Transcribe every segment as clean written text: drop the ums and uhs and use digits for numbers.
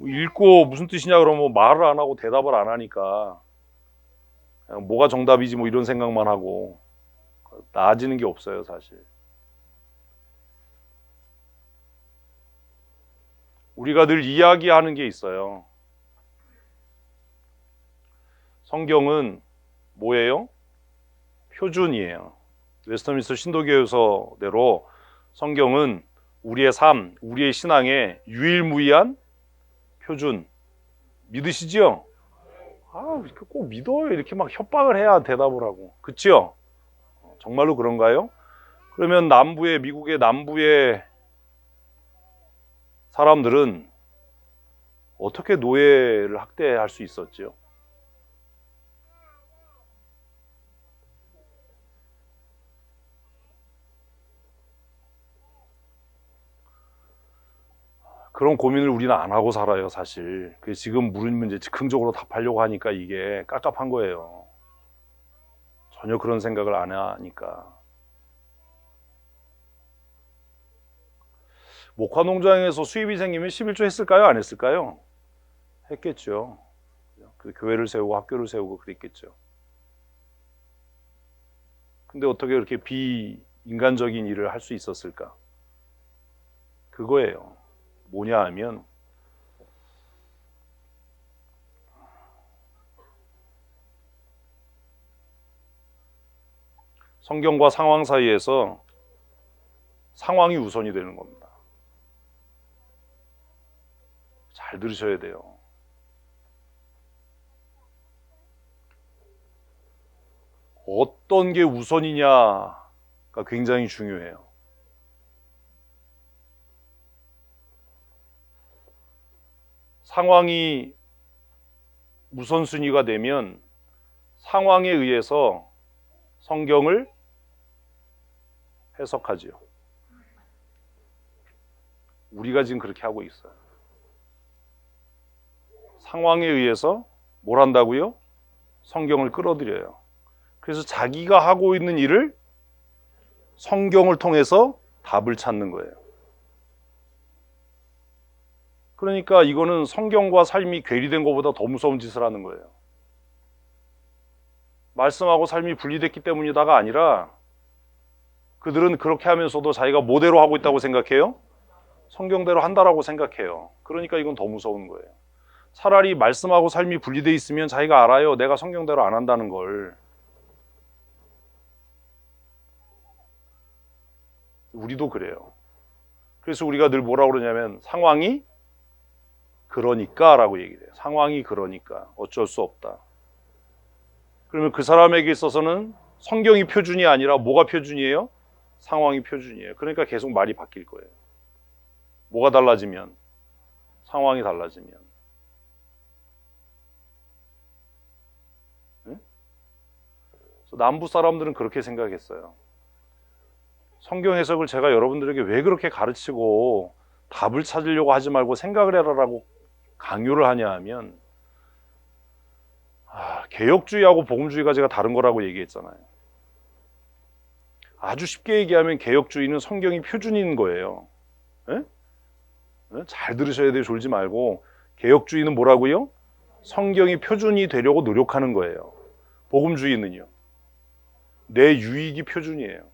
읽고 무슨 뜻이냐 그러면 말을 안 하고 대답을 안 하니까 그냥 뭐가 정답이지 뭐 이런 생각만 하고 나아지는 게 없어요, 사실. 우리가 늘 이야기하는 게 있어요. 성경은 뭐예요? 표준이에요. 웨스터민스터 신도교에서대로 성경은 우리의 삶, 우리의 신앙의 유일무이한 표준. 믿으시지요? 이렇게 꼭 믿어요. 이렇게 막 협박을 해야 대답을 하고. 그치요? 정말로 그런가요? 그러면 미국의 남부의 사람들은 어떻게 노예를 학대할 수 있었지요? 그런 고민을 우리는 안 하고 살아요, 사실. 지금 물은 문제 즉흥적으로 답하려고 하니까 이게 깝깝한 거예요. 전혀 그런 생각을 안 하니까. 목화 농장에서 수입이 생기면 11조 했을까요? 안 했을까요? 했겠죠. 교회를 세우고 학교를 세우고 그랬겠죠. 근데 어떻게 그렇게 비인간적인 일을 할 수 있었을까? 그거예요. 뭐냐 하면 성경과 상황 사이에서 상황이 우선이 되는 겁니다. 잘 들으셔야 돼요. 어떤 게 우선이냐가 굉장히 중요해요. 상황이 우선순위가 되면 상황에 의해서 성경을 해석하지요. 우리가 지금 그렇게 하고 있어요. 상황에 의해서 뭘 한다고요? 성경을 끌어들여요. 그래서 자기가 하고 있는 일을 성경을 통해서 답을 찾는 거예요. 그러니까 이거는 성경과 삶이 괴리된 것보다 더 무서운 짓을 하는 거예요. 말씀하고 삶이 분리됐기 때문이다가 아니라 그들은 그렇게 하면서도 자기가 뭐대로 하고 있다고 생각해요? 성경대로 한다라고 생각해요. 그러니까 이건 더 무서운 거예요. 차라리 말씀하고 삶이 분리돼 있으면 자기가 알아요. 내가 성경대로 안 한다는 걸. 우리도 그래요. 그래서 우리가 늘 뭐라고 그러냐면 상황이 그러니까 라고 얘기를 해요. 상황이 그러니까 어쩔 수 없다. 그러면 그 사람에게 있어서는 성경이 표준이 아니라 뭐가 표준이에요? 상황이 표준이에요. 그러니까 계속 말이 바뀔 거예요. 뭐가 달라지면? 상황이 달라지면. 응? 남부 사람들은 그렇게 생각했어요. 성경 해석을 제가 여러분들에게 왜 그렇게 가르치고 답을 찾으려고 하지 말고 생각을 해라라고 강요를 하냐 하면 개혁주의하고 복음주의가 제가 다른 거라고 얘기했잖아요. 아주 쉽게 얘기하면 개혁주의는 성경이 표준인 거예요. 에? 잘 들으셔야 돼요. 졸지 말고. 개혁주의는 뭐라고요? 성경이 표준이 되려고 노력하는 거예요. 복음주의는요. 내 유익이 표준이에요.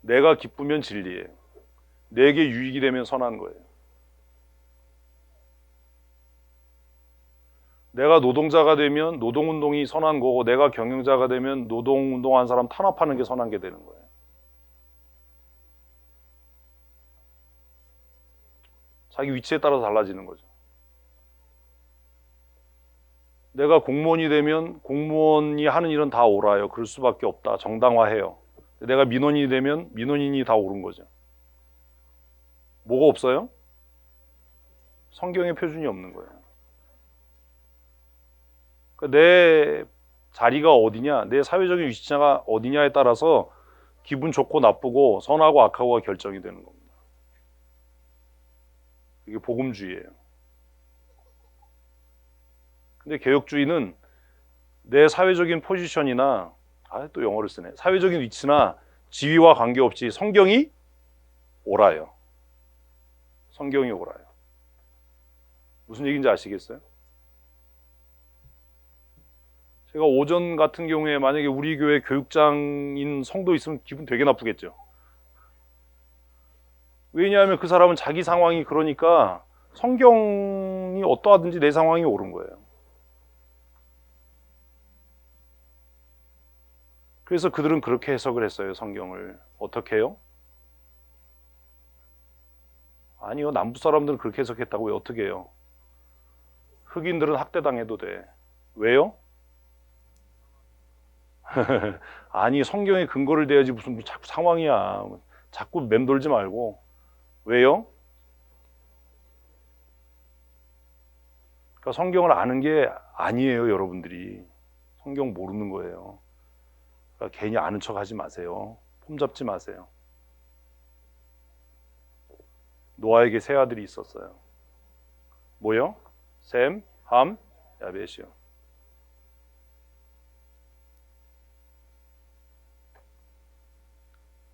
내가 기쁘면 진리예요. 내게 유익이 되면 선한 거예요. 내가 노동자가 되면 노동운동이 선한 거고 내가 경영자가 되면 노동운동한 사람 탄압하는 게 선한 게 되는 거예요. 자기 위치에 따라 달라지는 거죠. 내가 공무원이 되면 공무원이 하는 일은 다 옳아요. 그럴 수밖에 없다. 정당화해요. 내가 민원인이 되면 민원인이 다 옳은 거죠. 뭐가 없어요? 성경의 표준이 없는 거예요. 그러니까 내 자리가 어디냐, 내 사회적인 위치가 어디냐에 따라서 기분 좋고 나쁘고 선하고 악하고가 결정이 되는 겁니다. 이게 복음주의예요. 근데 개혁주의는 내 사회적인 포지션이나 또 영어를 쓰네. 사회적인 위치나 지위와 관계없이 성경이 옳아요. 성경이 옳아요. 무슨 얘기인지 아시겠어요? 제가 오전 같은 경우에 만약에 우리 교회 교육장인 성도 있으면 기분 되게 나쁘겠죠. 왜냐하면 그 사람은 자기 상황이 그러니까 성경이 어떠하든지 내 상황이 옳은 거예요. 그래서 그들은 그렇게 해석을 했어요. 성경을. 어떻게 해요? 아니요. 남부 사람들은 그렇게 해석했다고요. 어떻게 해요? 흑인들은 학대당해도 돼. 왜요? 아니, 성경에 근거를 대야지 무슨 자꾸 상황이야. 자꾸 맴돌지 말고. 왜요? 그러니까 성경을 아는 게 아니에요, 여러분들이. 성경 모르는 거예요. 그러니까 괜히 아는 척 하지 마세요. 폼 잡지 마세요. 노아에게 세 아들이 있었어요. 뭐요? 셈, 함, 야벳이요.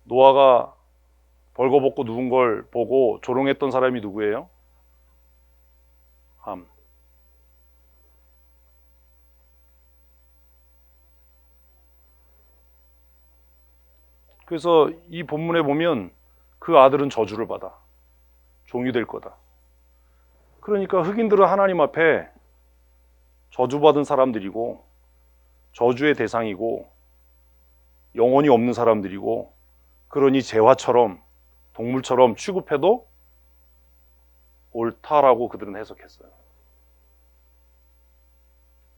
노아가 벌거벗고 누운 걸 보고 조롱했던 사람이 누구예요? 함. 그래서 이 본문에 보면 그 아들은 저주를 받아. 종이 될 거다. 그러니까 흑인들은 하나님 앞에 저주받은 사람들이고 저주의 대상이고 영혼이 없는 사람들이고 그러니 재화처럼 동물처럼 취급해도 옳다라고 그들은 해석했어요.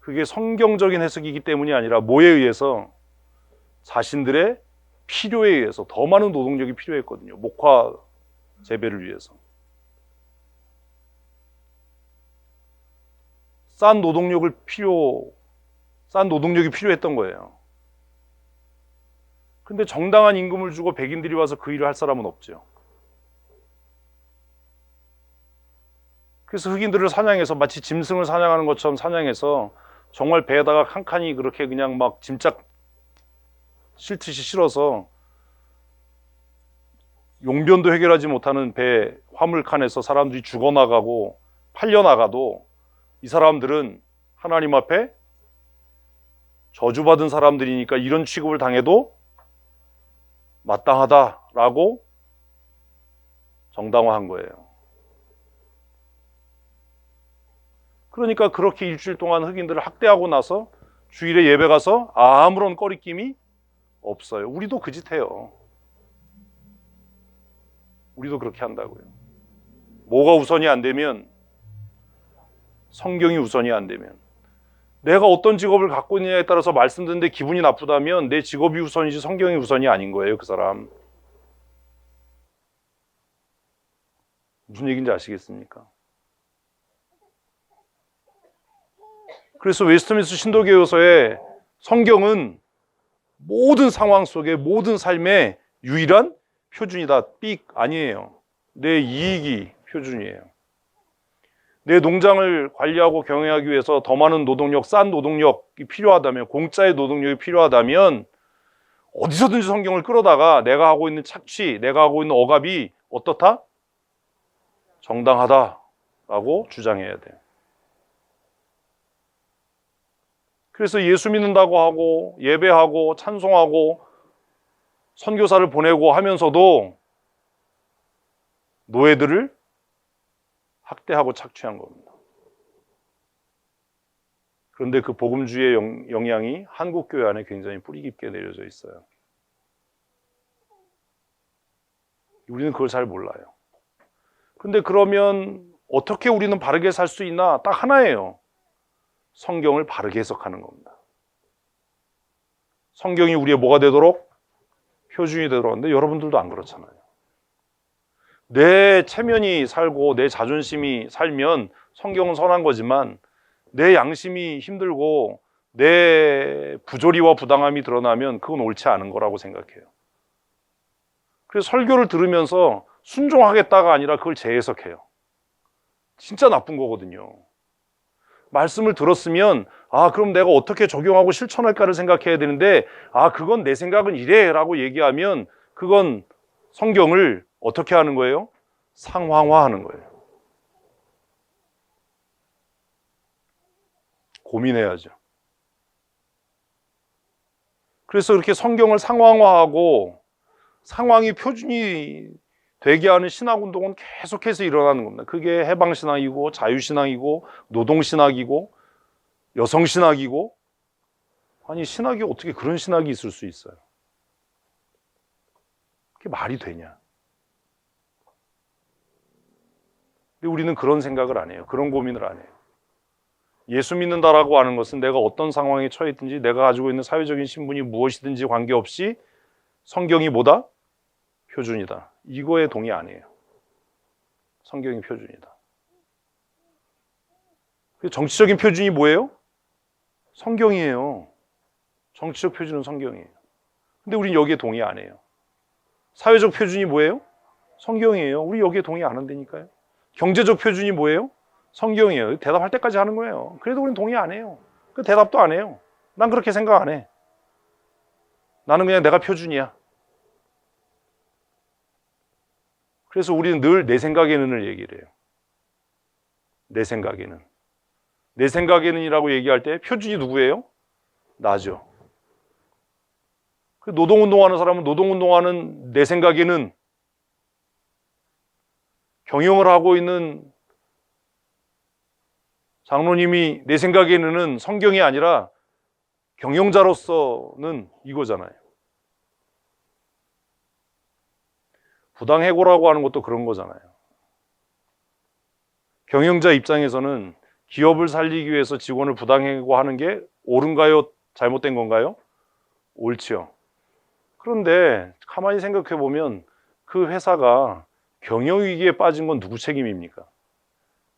그게 성경적인 해석이기 때문이 아니라 뭐에 의해서? 자신들의 필요에 의해서. 더 많은 노동력이 필요했거든요. 목화 재배를 위해서. 싼 노동력이 필요했던 거예요. 근데 정당한 임금을 주고 백인들이 와서 그 일을 할 사람은 없죠. 그래서 흑인들을 사냥해서 마치 짐승을 사냥하는 것처럼 사냥해서 정말 배에다가 칸칸이 그렇게 그냥 막 짐짝 실듯이 실어서 용변도 해결하지 못하는 배 화물칸에서 사람들이 죽어나가고 팔려나가도 이 사람들은 하나님 앞에 저주받은 사람들이니까 이런 취급을 당해도 마땅하다라고 정당화한 거예요. 그러니까 그렇게 일주일 동안 흑인들을 학대하고 나서 주일에 예배 가서 아무런 꺼리낌이 없어요. 우리도 그 짓 해요. 우리도 그렇게 한다고요. 뭐가 우선이 안 되면, 성경이 우선이 안 되면, 내가 어떤 직업을 갖고 있느냐에 따라서 말씀 듣는데 기분이 나쁘다면 내 직업이 우선이지 성경이 우선이 아닌 거예요, 그 사람. 무슨 얘기인지 아시겠습니까? 그래서 웨스트민스터 신도교요서에 성경은 모든 상황 속에 모든 삶의 유일한 표준이다. 삑 아니에요. 내 이익이 표준이에요. 내 농장을 관리하고 경영하기 위해서 더 많은 노동력, 싼 노동력이 필요하다면, 공짜의 노동력이 필요하다면 어디서든지 성경을 끌어다가 내가 하고 있는 착취, 내가 하고 있는 억압이 어떻다? 정당하다라고 주장해야 돼요. 그래서 예수 믿는다고 하고 예배하고 찬송하고 선교사를 보내고 하면서도 노예들을 학대하고 착취한 겁니다. 그런데 그 복음주의의 영향이 한국 교회 안에 굉장히 뿌리 깊게 내려져 있어요. 우리는 그걸 잘 몰라요. 근데 그러면 어떻게 우리는 바르게 살 수 있나? 딱 하나예요. 성경을 바르게 해석하는 겁니다. 성경이 우리의 뭐가 되도록? 표준이 되도록. 근데 여러분들도 안 그렇잖아요. 내 체면이 살고 내 자존심이 살면 성경은 선한 거지만 내 양심이 힘들고 내 부조리와 부당함이 드러나면 그건 옳지 않은 거라고 생각해요. 그래서 설교를 들으면서 순종하겠다가 아니라 그걸 재해석해요. 진짜 나쁜 거거든요. 말씀을 들었으면 그럼 내가 어떻게 적용하고 실천할까를 생각해야 되는데 그건 내 생각은 이래 라고 얘기하면 그건 성경을 어떻게 하는 거예요? 상황화하는 거예요. 고민해야죠. 그래서 이렇게 성경을 상황화하고 상황이 표준이 되게 하는 신학운동은 계속해서 일어나는 겁니다. 그게 해방신학이고 자유신학이고 노동신학이고 여성신학이고, 아니 신학이 어떻게 그런 신학이 있을 수 있어요? 그게 말이 되냐? 근데 우리는 그런 생각을 안 해요. 그런 고민을 안 해요. 예수 믿는다라고 하는 것은 내가 어떤 상황에 처해 있든지 내가 가지고 있는 사회적인 신분이 무엇이든지 관계없이 성경이 뭐다? 표준이다. 이거에 동의 안 해요. 성경이 표준이다. 정치적인 표준이 뭐예요? 성경이에요. 정치적 표준은 성경이에요. 근데 우린 여기에 동의 안 해요. 사회적 표준이 뭐예요? 성경이에요. 우리 여기에 동의 안 한다니까요. 경제적 표준이 뭐예요? 성경이에요. 대답할 때까지 하는 거예요. 그래도 우린 동의 안 해요. 그 대답도 안 해요. 난 그렇게 생각 안 해. 나는 그냥 내가 표준이야. 그래서 우리는 늘 내 생각에는을 얘기를 해요. 내 생각에는. 내 생각에는이라고 얘기할 때 표준이 누구예요? 나죠. 노동운동하는 사람은 노동운동하는 내 생각에는, 경영을 하고 있는 장로님이 내 생각에는 성경이 아니라 경영자로서는 이거잖아요. 부당해고라고 하는 것도 그런 거잖아요. 경영자 입장에서는 기업을 살리기 위해서 직원을 부당해고하는 게 옳은가요? 잘못된 건가요? 옳지요. 그런데 가만히 생각해 보면 그 회사가 경영위기에 빠진 건 누구 책임입니까?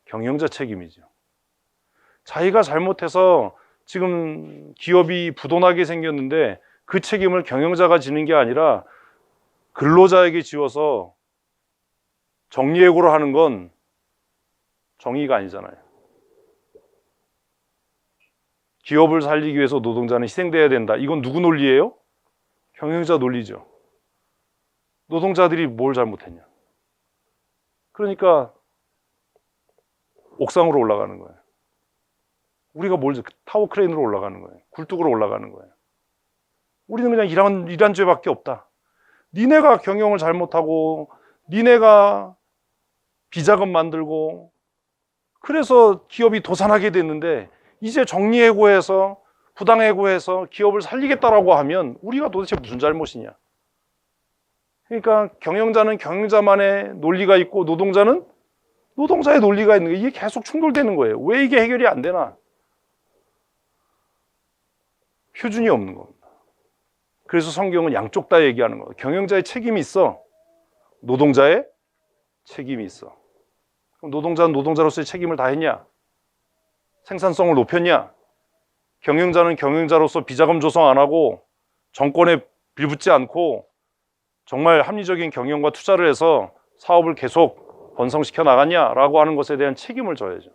경영자 책임이죠. 자기가 잘못해서 지금 기업이 부도나게 생겼는데 그 책임을 경영자가 지는 게 아니라 근로자에게 지워서 정리해고를 하는 건 정의가 아니잖아요. 기업을 살리기 위해서 노동자는 희생돼야 된다. 이건 누구 논리예요? 경영자 논리죠. 노동자들이 뭘 잘못했냐? 그러니까 옥상으로 올라가는 거예요. 우리가 타워 크레인으로 올라가는 거예요. 굴뚝으로 올라가는 거예요. 우리는 그냥 이런 죄밖에 없다. 니네가 경영을 잘못하고 니네가 비자금 만들고 그래서 기업이 도산하게 됐는데 이제 정리해고해서 부당해고해서 기업을 살리겠다라고 하면 우리가 도대체 무슨 잘못이냐? 그러니까 경영자는 경영자만의 논리가 있고 노동자는 노동자의 논리가 있는 거예요. 이게 계속 충돌되는 거예요. 왜 이게 해결이 안 되나? 표준이 없는 겁니다. 그래서 성경은 양쪽 다 얘기하는 거예요. 경영자의 책임이 있어. 노동자의 책임이 있어. 그럼 노동자는 노동자로서의 책임을 다했냐? 생산성을 높였냐? 경영자는 경영자로서 비자금 조성 안 하고 정권에 빌붙지 않고 정말 합리적인 경영과 투자를 해서 사업을 계속 번성시켜 나갔냐라고 하는 것에 대한 책임을 져야죠.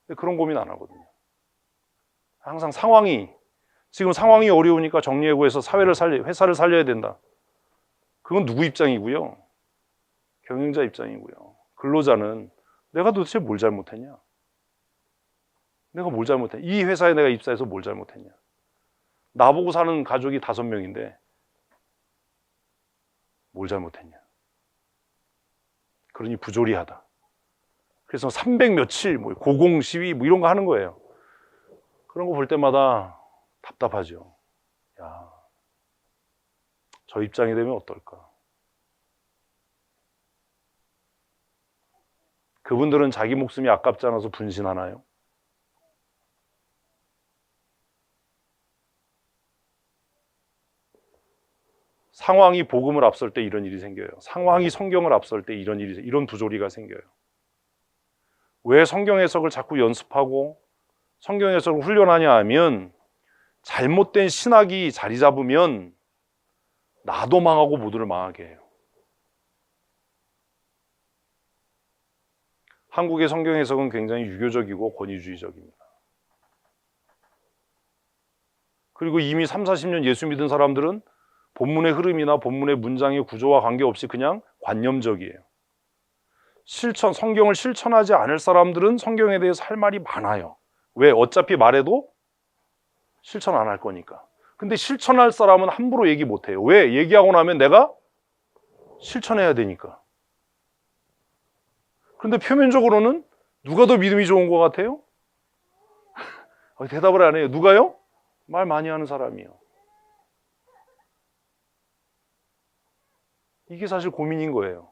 근데 그런 고민 안 하거든요. 항상 지금 상황이 어려우니까 정리해고해서 회사를 살려야 된다. 그건 누구 입장이고요? 경영자 입장이고요. 근로자는 내가 도대체 뭘 잘못했냐? 내가 뭘 잘못했냐? 이 회사에 내가 입사해서 뭘 잘못했냐? 나보고 사는 가족이 5명인데 뭘 잘못했냐? 그러니 부조리하다. 그래서 300 며칠 고공 시위 이런 거 하는 거예요. 그런 거 볼 때마다 답답하죠. 야, 저 입장이 되면 어떨까? 그분들은 자기 목숨이 아깝지 않아서 분신하나요? 상황이 복음을 앞설 때 이런 일이 생겨요. 상황이 성경을 앞설 때 이런 부조리가 생겨요. 왜 성경 해석을 자꾸 연습하고 성경 해석을 훈련하냐 하면 잘못된 신학이 자리 잡으면 나도 망하고 모두를 망하게 해요. 한국의 성경 해석은 굉장히 유교적이고 권위주의적입니다. 그리고 이미 30, 40년 예수 믿은 사람들은 본문의 흐름이나 본문의 문장의 구조와 관계없이 그냥 관념적이에요. 성경을 실천하지 않을 사람들은 성경에 대해서 할 말이 많아요. 왜? 어차피 말해도 실천 안 할 거니까. 근데 실천할 사람은 함부로 얘기 못 해요. 왜? 얘기하고 나면 내가 실천해야 되니까. 그런데 표면적으로는 누가 더 믿음이 좋은 것 같아요? 대답을 안 해요. 누가요? 말 많이 하는 사람이요. 이게 사실 고민인 거예요.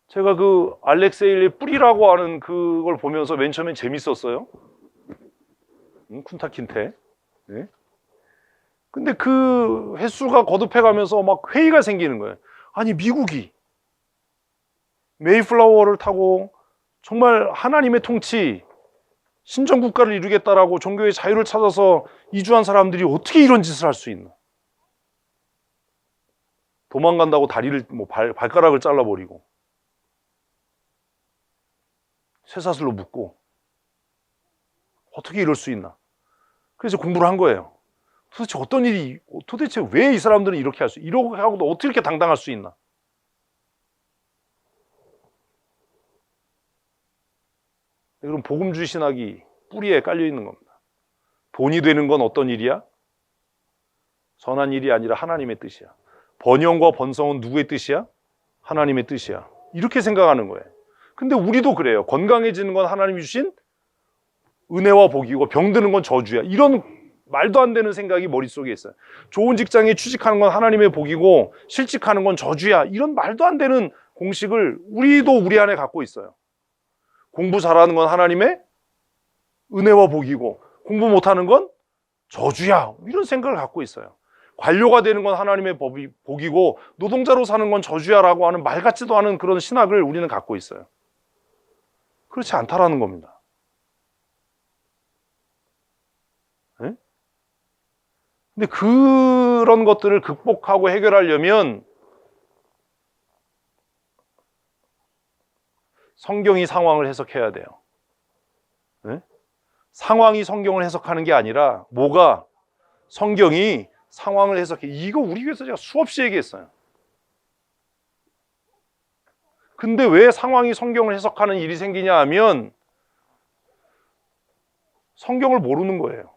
제가 그 알렉세일의 뿌리라고 하는 그걸 보면서 맨 처음엔 재밌었어요. 쿤타킨테. 네. 근데 그 횟수가 거듭해가면서 막 회의가 생기는 거예요. 아니 미국이 메이플라워를 타고 정말 하나님의 통치, 신정국가를 이루겠다라고 종교의 자유를 찾아서 이주한 사람들이 어떻게 이런 짓을 할 수 있나? 도망간다고 다리를 발가락을 잘라버리고 쇠사슬로 묶고 어떻게 이럴 수 있나? 그래서 공부를 한 거예요. 도대체 어떤 일이, 도대체 왜 이 사람들은 이렇게 할 수, 이렇게 하고도 어떻게 이렇게 당당할 수 있나? 그럼 복음주의 신학이 뿌리에 깔려 있는 겁니다. 돈이 되는 건 어떤 일이야? 선한 일이 아니라 하나님의 뜻이야. 번영과 번성은 누구의 뜻이야? 하나님의 뜻이야. 이렇게 생각하는 거예요. 근데 우리도 그래요. 건강해지는 건 하나님이 주신 은혜와 복이고 병드는 건 저주야. 이런 말도 안 되는 생각이 머릿속에 있어요. 좋은 직장에 취직하는 건 하나님의 복이고 실직하는 건 저주야. 이런 말도 안 되는 공식을 우리도 우리 안에 갖고 있어요. 공부 잘하는 건 하나님의 은혜와 복이고 공부 못하는 건 저주야. 이런 생각을 갖고 있어요. 관료가 되는 건 하나님의 복이고 노동자로 사는 건 저주야라고 하는 말 같지도 않은 그런 신학을 우리는 갖고 있어요. 그렇지 않다라는 겁니다. 네? 근데 그런 것들을 극복하고 해결하려면 성경이 상황을 해석해야 돼요. 네? 상황이 성경을 해석하는 게 아니라 뭐가 성경이 상황을 해석해. 이거 우리 교회에서 제가 수없이 얘기했어요. 근데 왜 상황이 성경을 해석하는 일이 생기냐 하면 성경을 모르는 거예요.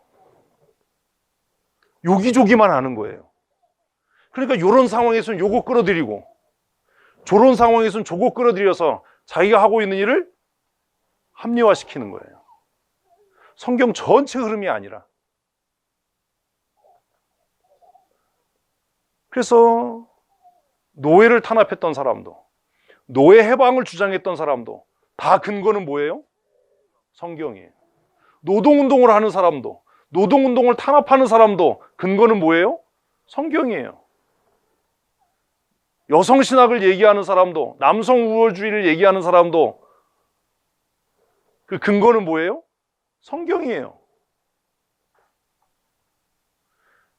요기조기만 하는 거예요. 그러니까 이런 상황에서는 요거 끌어들이고 저런 상황에서는 저거 끌어들여서 자기가 하고 있는 일을 합리화시키는 거예요. 성경 전체 흐름이 아니라. 그래서 노예를 탄압했던 사람도 노예 해방을 주장했던 사람도 다 근거는 뭐예요? 성경이에요. 노동운동을 하는 사람도 노동운동을 탄압하는 사람도 근거는 뭐예요? 성경이에요. 여성신학을 얘기하는 사람도 남성우월주의를 얘기하는 사람도 그 근거는 뭐예요? 성경이에요.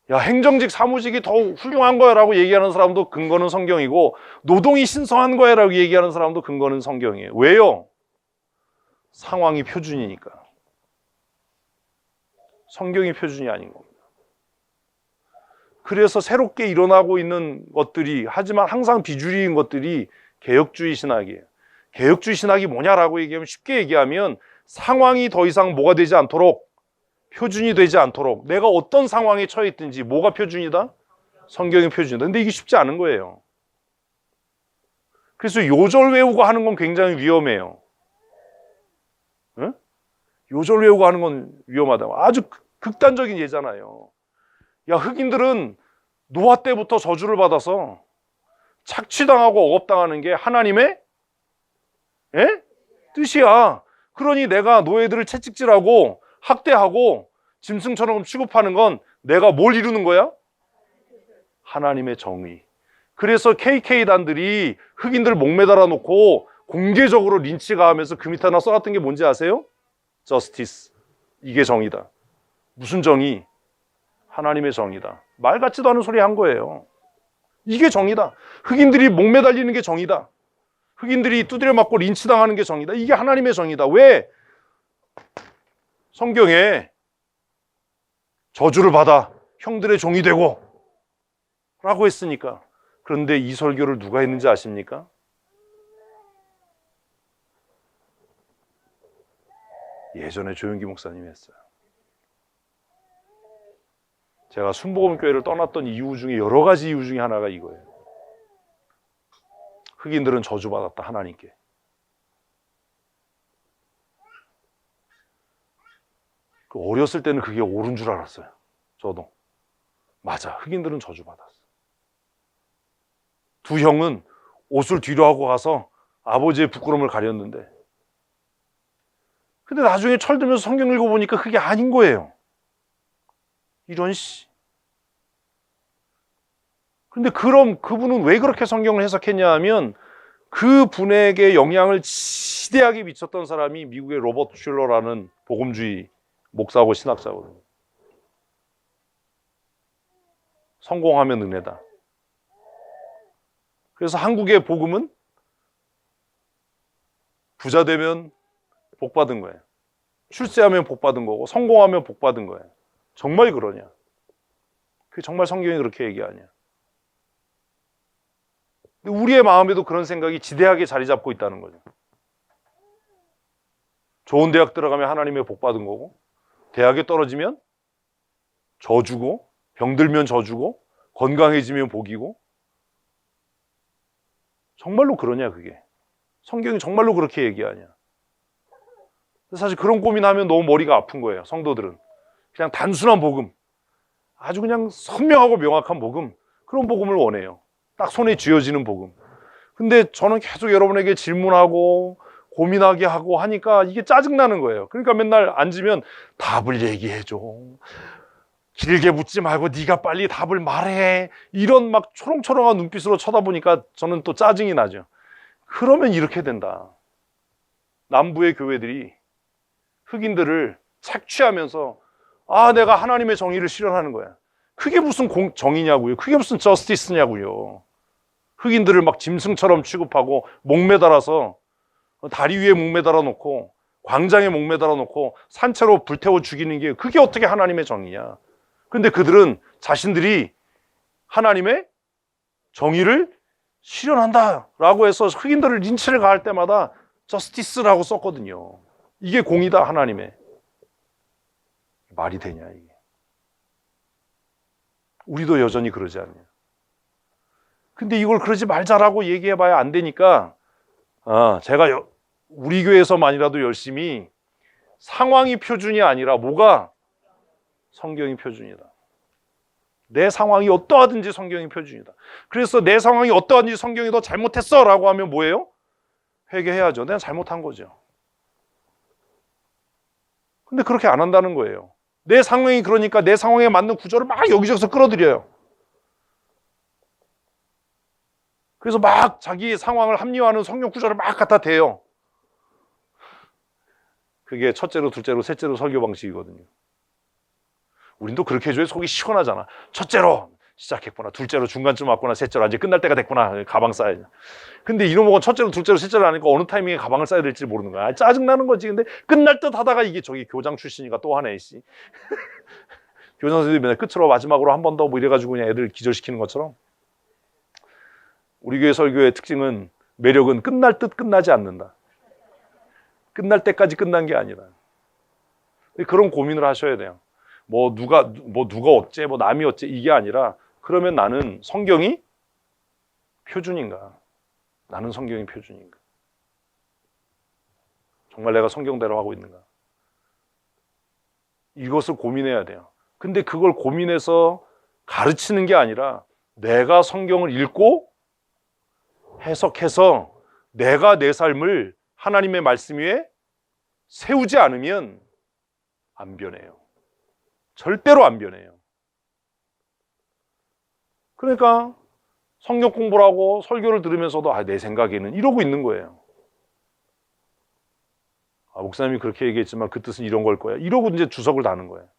야, 행정직 사무직이 더 훌륭한 거야 라고 얘기하는 사람도 근거는 성경이고 노동이 신성한 거야 라고 얘기하는 사람도 근거는 성경이에요. 왜요? 상황이 표준이니까. 성경이 표준이 아닌 겁니다. 그래서 새롭게 일어나고 있는 것들이 하지만 항상 비주류인 것들이 개혁주의 신학이에요. 개혁주의 신학이 뭐냐라고 얘기하면 쉽게 얘기하면 상황이 더 이상 뭐가 되지 않도록 표준이 되지 않도록 내가 어떤 상황에 처해 있든지 뭐가 표준이다? 성경이 표준이다. 근데 이게 쉽지 않은 거예요. 그래서 요절 외우고 하는 건 굉장히 위험해요. 응? 요절 외우고 하는 건 위험하다. 아주 극단적인 예잖아요. 야, 흑인들은 노아 때부터 저주를 받아서 착취당하고 억압당하는 게 하나님의 뜻이야. 그러니 내가 노예들을 채찍질하고 학대하고 짐승처럼 취급하는 건 내가 뭘 이루는 거야? 하나님의 정의. 그래서 KK단들이 흑인들 목매달아 놓고 공개적으로 린치가 하면서 그 밑에 하나 써놨던 게 뭔지 아세요? Justice. 이게 정의다. 무슨 정의? 하나님의 정의다. 말 같지도 않은 소리 한 거예요. 이게 정의다. 흑인들이 목매달리는 게 정의다. 흑인들이 두드려 맞고 린치당하는 게 정의다. 이게 하나님의 정의다. 왜? 성경에 저주를 받아 형들의 종이 되고 라고 했으니까. 그런데 이 설교를 누가 했는지 아십니까? 예전에 조용기 목사님이 했어요. 제가 순복음교회를 떠났던 이유 중에 여러 가지 이유 중에 하나가 이거예요. 흑인들은 저주받았다, 하나님께. 어렸을 때는 그게 옳은 줄 알았어요. 저도. 맞아, 흑인들은 저주받았어. 두 형은 옷을 뒤로 하고 가서 아버지의 부끄러움을 가렸는데, 근데 나중에 철들면서 성경 읽어보니까 그게 아닌 거예요. 이런 씨. 근데 그럼 그분은 왜 그렇게 성경을 해석했냐 하면, 그 분에게 영향을 지대하게 미쳤던 사람이 미국의 로버트 슐러라는 복음주의 목사고 신학자거든요. 성공하면 은혜다. 그래서 한국의 복음은 부자 되면 복 받은 거예요. 출세하면 복 받은 거고, 성공하면 복 받은 거예요. 정말 그러냐? 그게 정말 성경이 그렇게 얘기하냐? 근데 우리의 마음에도 그런 생각이 지대하게 자리 잡고 있다는 거죠. 좋은 대학 들어가면 하나님의 복 받은 거고, 대학에 떨어지면 저주고, 병들면 저주고, 건강해지면 복이고. 정말로 그러냐 그게? 성경이 정말로 그렇게 얘기하냐? 사실 그런 고민하면 너무 머리가 아픈 거예요. 성도들은 그냥 단순한 복음, 아주 그냥 선명하고 명확한 복음, 그런 복음을 원해요. 딱 손에 쥐어지는 복음. 근데 저는 계속 여러분에게 질문하고 고민하게 하고 하니까 이게 짜증나는 거예요. 그러니까 맨날 앉으면 답을 얘기해줘, 길게 묻지 말고 네가 빨리 답을 말해, 이런 막 초롱초롱한 눈빛으로 쳐다보니까 저는 또 짜증이 나죠. 그러면 이렇게 된다. 남부의 교회들이 흑인들을 착취하면서 내가 하나님의 정의를 실현하는 거야. 그게 무슨 정의냐고요. 그게 무슨 저스티스냐고요. 흑인들을 막 짐승처럼 취급하고 목매달아서 다리 위에 목매달아 놓고 광장에 목매달아 놓고 산채로 불태워 죽이는 게 그게 어떻게 하나님의 정의냐. 근데 그들은 자신들이 하나님의 정의를 실현한다라고 해서 흑인들을 린치를 가할 때마다 저스티스라고 썼거든요. 이게 공의다, 하나님의. 말이 되냐 이게. 우리도 여전히 그러지 않냐. 근데 이걸 그러지 말자라고 얘기해봐야 안 되니까 제가 우리 교회에서만이라도 열심히, 상황이 표준이 아니라 뭐가? 성경이 표준이다. 내 상황이 어떠하든지 성경이 표준이다. 그래서 내 상황이 어떠하든지 성경이 더 잘못했어 라고 하면 뭐예요? 회개해야죠. 내가 잘못한 거죠. 근데 그렇게 안 한다는 거예요. 내 상황이 그러니까 내 상황에 맞는 구절을 막 여기저기서 끌어들여요. 그래서 막 자기 상황을 합리화하는 성경 구절을 막 갖다 대요. 그게 첫째로, 둘째로, 셋째로 설교 방식이거든요. 우린 또 그렇게 해줘야 속이 시원하잖아. 첫째로 시작했구나, 둘째로 중간쯤 왔구나, 셋째로 이제 끝날 때가 됐구나, 가방 싸야지. 근데 이런 건 첫째로, 둘째로, 셋째로 하니까 어느 타이밍에 가방을 싸야 될지 모르는 거야. 짜증나는 거지. 근데 끝날 듯 하다가 이게 저기 교장 출신이니까 또 하네, 씨. 교장 선생님이 맨날 끝으로 마지막으로 한 번 더 뭐 이래가지고 그냥 애들 기절시키는 것처럼, 우리 교회 설교의 특징은, 매력은 끝날 듯 끝나지 않는다. 끝날 때까지 끝난 게 아니라. 그런 고민을 하셔야 돼요. 누가 어째, 남이 어째, 이게 아니라, 그러면 나는 성경이 표준인가? 나는 성경이 표준인가? 정말 내가 성경대로 하고 있는가? 이것을 고민해야 돼요. 근데 그걸 고민해서 가르치는 게 아니라, 내가 성경을 읽고 해석해서 내가 내 삶을 하나님의 말씀 위에 세우지 않으면 안 변해요. 절대로 안 변해요. 그러니까 성경 공부를 하고 설교를 들으면서도 내 생각에는 이러고 있는 거예요. 목사님이 그렇게 얘기했지만 그 뜻은 이런 걸 거야, 이러고 이제 주석을 다는 거예요.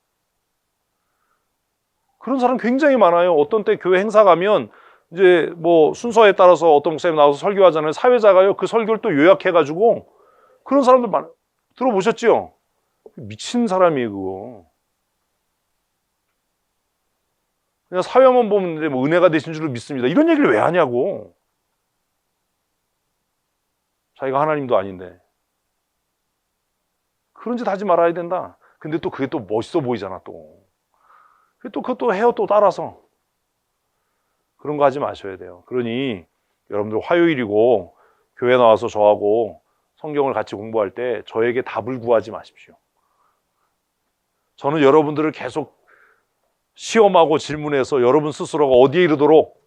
그런 사람 굉장히 많아요. 어떤 때 교회 행사 가면 이제 순서에 따라서 어떤 목사님 나와서 설교하잖아요. 사회자가요, 그 설교를 또 요약해가지고, 그런 사람들 들어보셨죠? 미친 사람이에요, 그거. 그냥 사회만 보면 뭐 은혜가 되신 줄로 믿습니다. 이런 얘기를 왜 하냐고. 자기가 하나님도 아닌데. 그런 짓 하지 말아야 된다. 근데 또 그게 또 멋있어 보이잖아, 또. 그것도 해요, 또 따라서. 그런 거 하지 마셔야 돼요. 그러니 여러분들 화요일이고 교회 나와서 저하고 성경을 같이 공부할 때 저에게 답을 구하지 마십시오. 저는 여러분들을 계속 시험하고 질문해서 여러분 스스로가 어디에 이르도록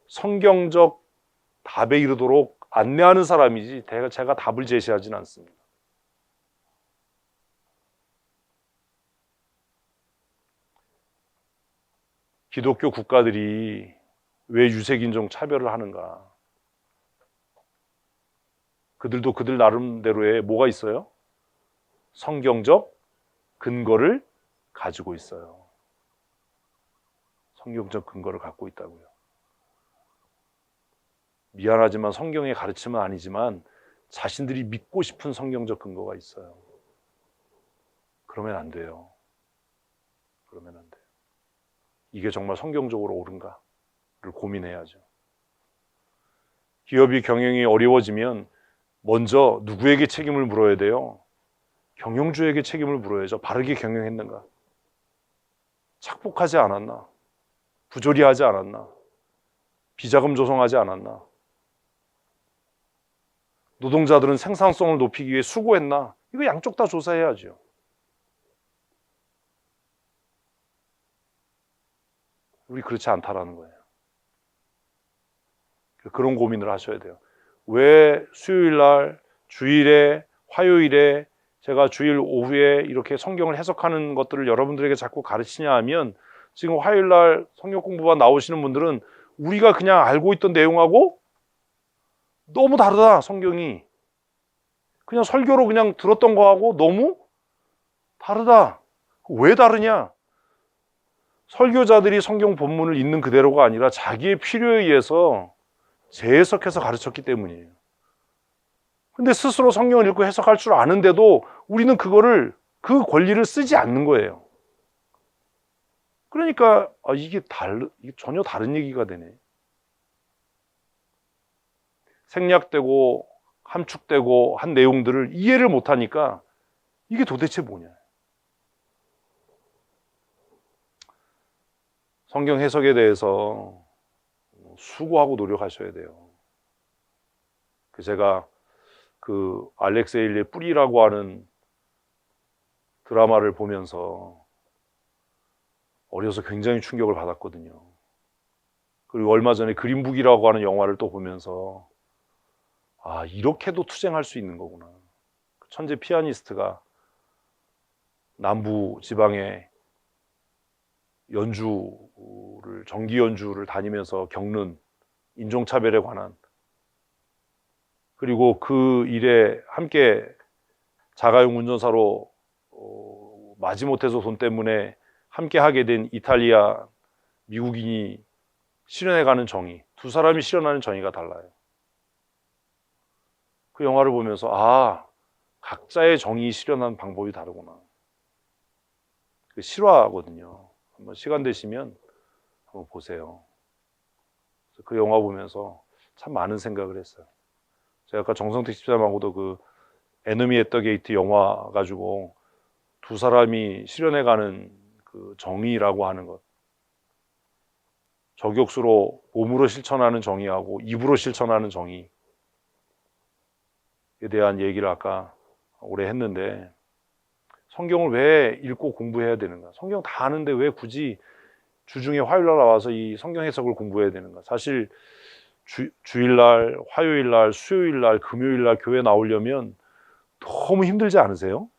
성경적 답에 이르도록 안내하는 사람이지 제가 답을 제시하지는 않습니다. 기독교 국가들이 왜 유색인종 차별을 하는가? 그들도 그들 나름대로의 뭐가 있어요? 성경적 근거를 가지고 있어요. 성경적 근거를 갖고 있다고요. 미안하지만 성경의 가르침은 아니지만 자신들이 믿고 싶은 성경적 근거가 있어요. 그러면 안 돼요. 그러면 안 돼요. 이게 정말 성경적으로 옳은가를 고민해야죠. 기업이 경영이 어려워지면 먼저 누구에게 책임을 물어야 돼요? 경영주에게 책임을 물어야죠. 바르게 경영했는가? 착복하지 않았나? 부조리 하지 않았나? 비자금 조성하지 않았나? 노동자들은 생산성을 높이기 위해 수고했나? 이거 양쪽 다 조사해야죠. 우리 그렇지 않다라는 거예요. 그런 고민을 하셔야 돼요. 왜 수요일날, 주일에, 화요일에 제가 주일 오후에 이렇게 성경을 해석하는 것들을 여러분들에게 자꾸 가르치냐 하면 지금 화요일날 성경 공부반 나오시는 분들은 우리가 그냥 알고 있던 내용하고 너무 다르다, 성경이. 그냥 설교로 그냥 들었던 거하고 너무 다르다. 왜 다르냐? 설교자들이 성경 본문을 있는 그대로가 아니라 자기의 필요에 의해서 재해석해서 가르쳤기 때문이에요. 근데 스스로 성경을 읽고 해석할 줄 아는데도 우리는 그 권리를 쓰지 않는 거예요. 그러니까 이게 전혀 다른 얘기가 되네. 생략되고 함축되고 한 내용들을 이해를 못하니까 이게 도대체 뭐냐. 성경 해석에 대해서 수고하고 노력하셔야 돼요. 제가 알렉스 헤일리의 뿌리라고 하는 드라마를 보면서 어려서 굉장히 충격을 받았거든요. 그리고 얼마 전에 그린북이라고 하는 영화를 또 보면서 이렇게도 투쟁할 수 있는 거구나. 천재 피아니스트가 남부 지방에 정기 연주를 다니면서 겪는 인종차별에 관한, 그리고 그 일에 함께 자가용 운전사로 마지못해서 돈 때문에 함께 하게 된 이탈리아 미국인이 실현해가는 정의, 두 사람이 실현하는 정의가 달라요. 그 영화를 보면서 각자의 정의 실현하는 방법이 다르구나. 실화거든요. 한번 시간 되시면 한번 보세요. 그 영화 보면서 참 많은 생각을 했어요. 제가 아까 정성택 집사님하고도 에너미 앳 더 게이트 영화 가지고 두 사람이 실현해가는 그 정의라고 하는 것, 저격수로 몸으로 실천하는 정의하고 입으로 실천하는 정의에 대한 얘기를 아까 오래 했는데, 성경을 왜 읽고 공부해야 되는가? 성경 다 아는데 왜 굳이 주중에 화요일날 나와서 이 성경 해석을 공부해야 되는가? 사실 주일날, 화요일날, 수요일날, 금요일날 교회 나오려면 너무 힘들지 않으세요?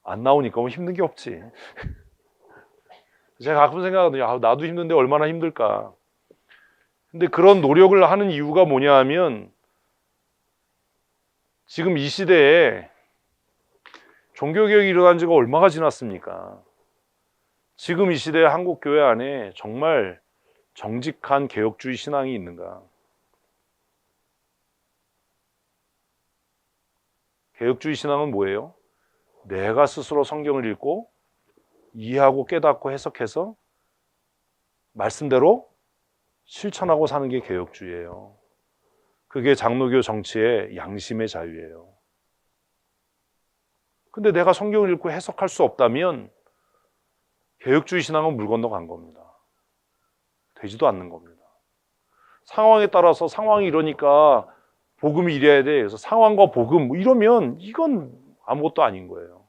안 나오니까 뭐 힘든 게 없지. 제가 가끔 생각하거든요. 나도 힘든데 얼마나 힘들까. 근데 그런 노력을 하는 이유가 뭐냐 하면 지금 이 시대에 종교개혁이 일어난 지가 얼마가 지났습니까? 지금 이 시대에 한국 교회 안에 정말 정직한 개혁주의 신앙이 있는가? 개혁주의 신앙은 뭐예요? 내가 스스로 성경을 읽고 이해하고 깨닫고 해석해서 말씀대로 실천하고 사는 게 개혁주의예요. 그게 장로교 정치의 양심의 자유예요. 근데 내가 성경을 읽고 해석할 수 없다면 개혁주의 신앙은 물 건너간 겁니다. 되지도 않는 겁니다. 상황에 따라서 상황이 이러니까 복음이 이래야 돼. 그래서 상황과 복음 뭐 이러면 이건 아무것도 아닌 거예요.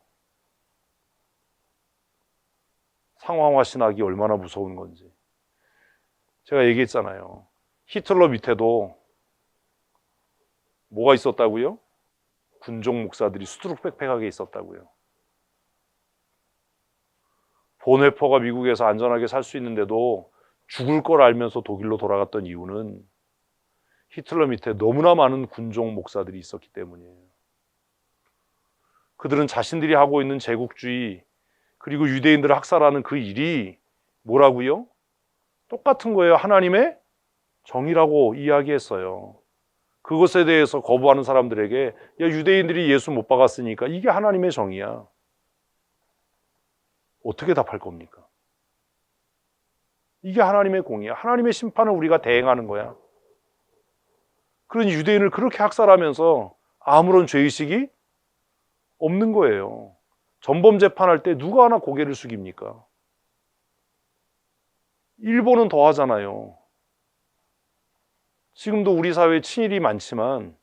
상황화 신학이 얼마나 무서운 건지. 제가 얘기했잖아요. 히틀러 밑에도 뭐가 있었다고요? 군종 목사들이 수두룩빽빽하게 있었다고요. 본회퍼가 미국에서 안전하게 살 수 있는데도 죽을 걸 알면서 독일로 돌아갔던 이유는 히틀러 밑에 너무나 많은 군종 목사들이 있었기 때문이에요. 그들은 자신들이 하고 있는 제국주의 그리고 유대인들을 학살하는 그 일이 뭐라고요? 똑같은 거예요. 하나님의 정의라고 이야기했어요. 그것에 대해서 거부하는 사람들에게 야, 유대인들이 예수 못 박았으니까 이게 하나님의 정의야. 어떻게 답할 겁니까? 이게 하나님의 공의야. 하나님의 심판을 우리가 대행하는 거야. 그런 유대인을 그렇게 학살하면서 아무런 죄의식이 없는 거예요. 전범 재판할 때 누가 하나 고개를 숙입니까? 일본은 더 하잖아요. 지금도 우리 사회에 친일이 많지만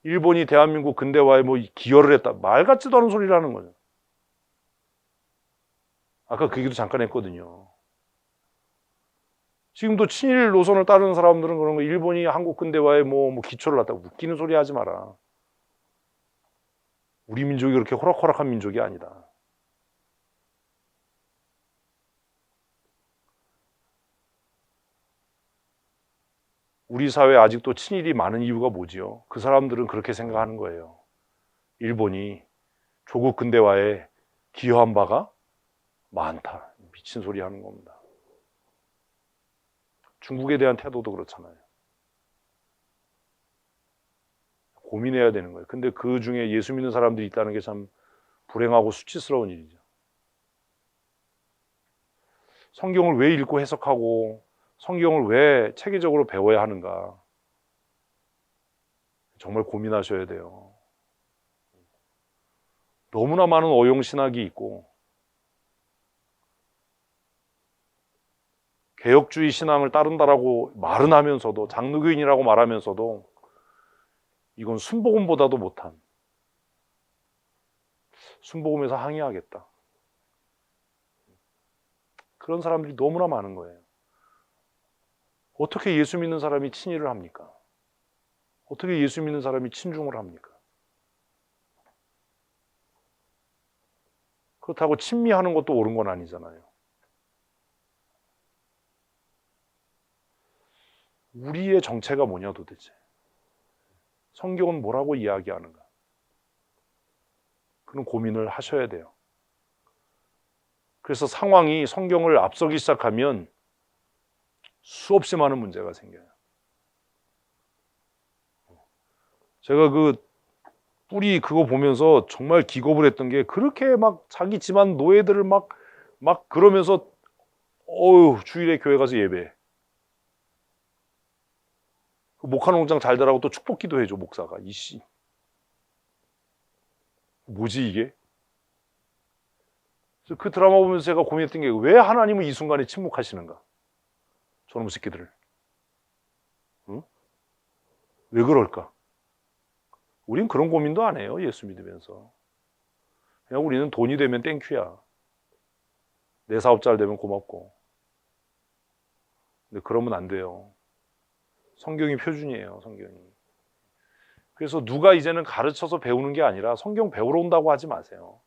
일본이 대한민국 근대화에 뭐 기여를 했다. 말 같지도 않은 소리를 하는 거죠. 아까 그 얘기도 잠깐 했거든요. 지금도 친일 노선을 따르는 사람들은 그런 거 일본이 한국 근대화에 뭐 기초를 놨다고 웃기는 소리 하지 마라. 우리 민족이 그렇게 호락호락한 민족이 아니다. 우리 사회에 아직도 친일이 많은 이유가 뭐지요? 그 사람들은 그렇게 생각하는 거예요. 일본이 조국 근대화에 기여한 바가 많다. 미친 소리 하는 겁니다. 중국에 대한 태도도 그렇잖아요. 고민해야 되는 거예요. 근데 그 중에 예수 믿는 사람들이 있다는 게 참 불행하고 수치스러운 일이죠. 성경을 왜 읽고 해석하고 성경을 왜 체계적으로 배워야 하는가? 정말 고민하셔야 돼요. 너무나 많은 어용신학이 있고 개혁주의 신앙을 따른다라고 말은 하면서도 장로교인이라고 말하면서도 이건 순복음보다도 못한 순복음에서 항의하겠다. 그런 사람들이 너무나 많은 거예요. 어떻게 예수 믿는 사람이 친일을 합니까? 어떻게 예수 믿는 사람이 친중을 합니까? 그렇다고 친미하는 것도 옳은 건 아니잖아요. 우리의 정체가 뭐냐 도대체? 성경은 뭐라고 이야기하는가? 그런 고민을 하셔야 돼요. 그래서 상황이 성경을 앞서기 시작하면 수없이 많은 문제가 생겨요. 제가 그 뿌리 그거 보면서 정말 기겁을 했던 게 그렇게 막 자기 집안 노예들을 막 그러면서 주일에 교회 가서 예배. 그 목화농장 잘 되라고 또 축복기도 해줘 목사가. 이씨 뭐지 이게? 그 드라마 보면서 제가 고민했던 게 왜 하나님은 이 순간에 침묵하시는가? 저놈 새끼들을. 응? 왜 그럴까? 우린 그런 고민도 안 해요. 예수 믿으면서. 그냥 우리는 돈이 되면 땡큐야. 내 사업 잘 되면 고맙고. 근데 그러면 안 돼요. 성경이 표준이에요. 성경이. 그래서 누가 이제는 가르쳐서 배우는 게 아니라 성경 배우러 온다고 하지 마세요.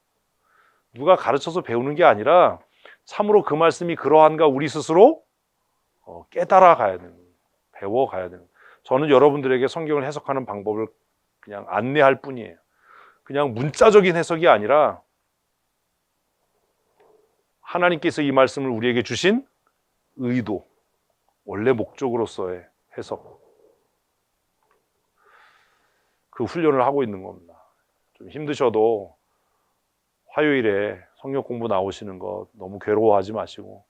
누가 가르쳐서 배우는 게 아니라 참으로 그 말씀이 그러한가 우리 스스로 깨달아 가야 되는 거예요. 배워 가야 되는 거예요. 저는 여러분들에게 성경을 해석하는 방법을 그냥 안내할 뿐이에요. 그냥 문자적인 해석이 아니라 하나님께서 이 말씀을 우리에게 주신 의도, 원래 목적으로서의 해석, 그 훈련을 하고 있는 겁니다. 좀 힘드셔도 화요일에 성역 공부 나오시는 거 너무 괴로워하지 마시고,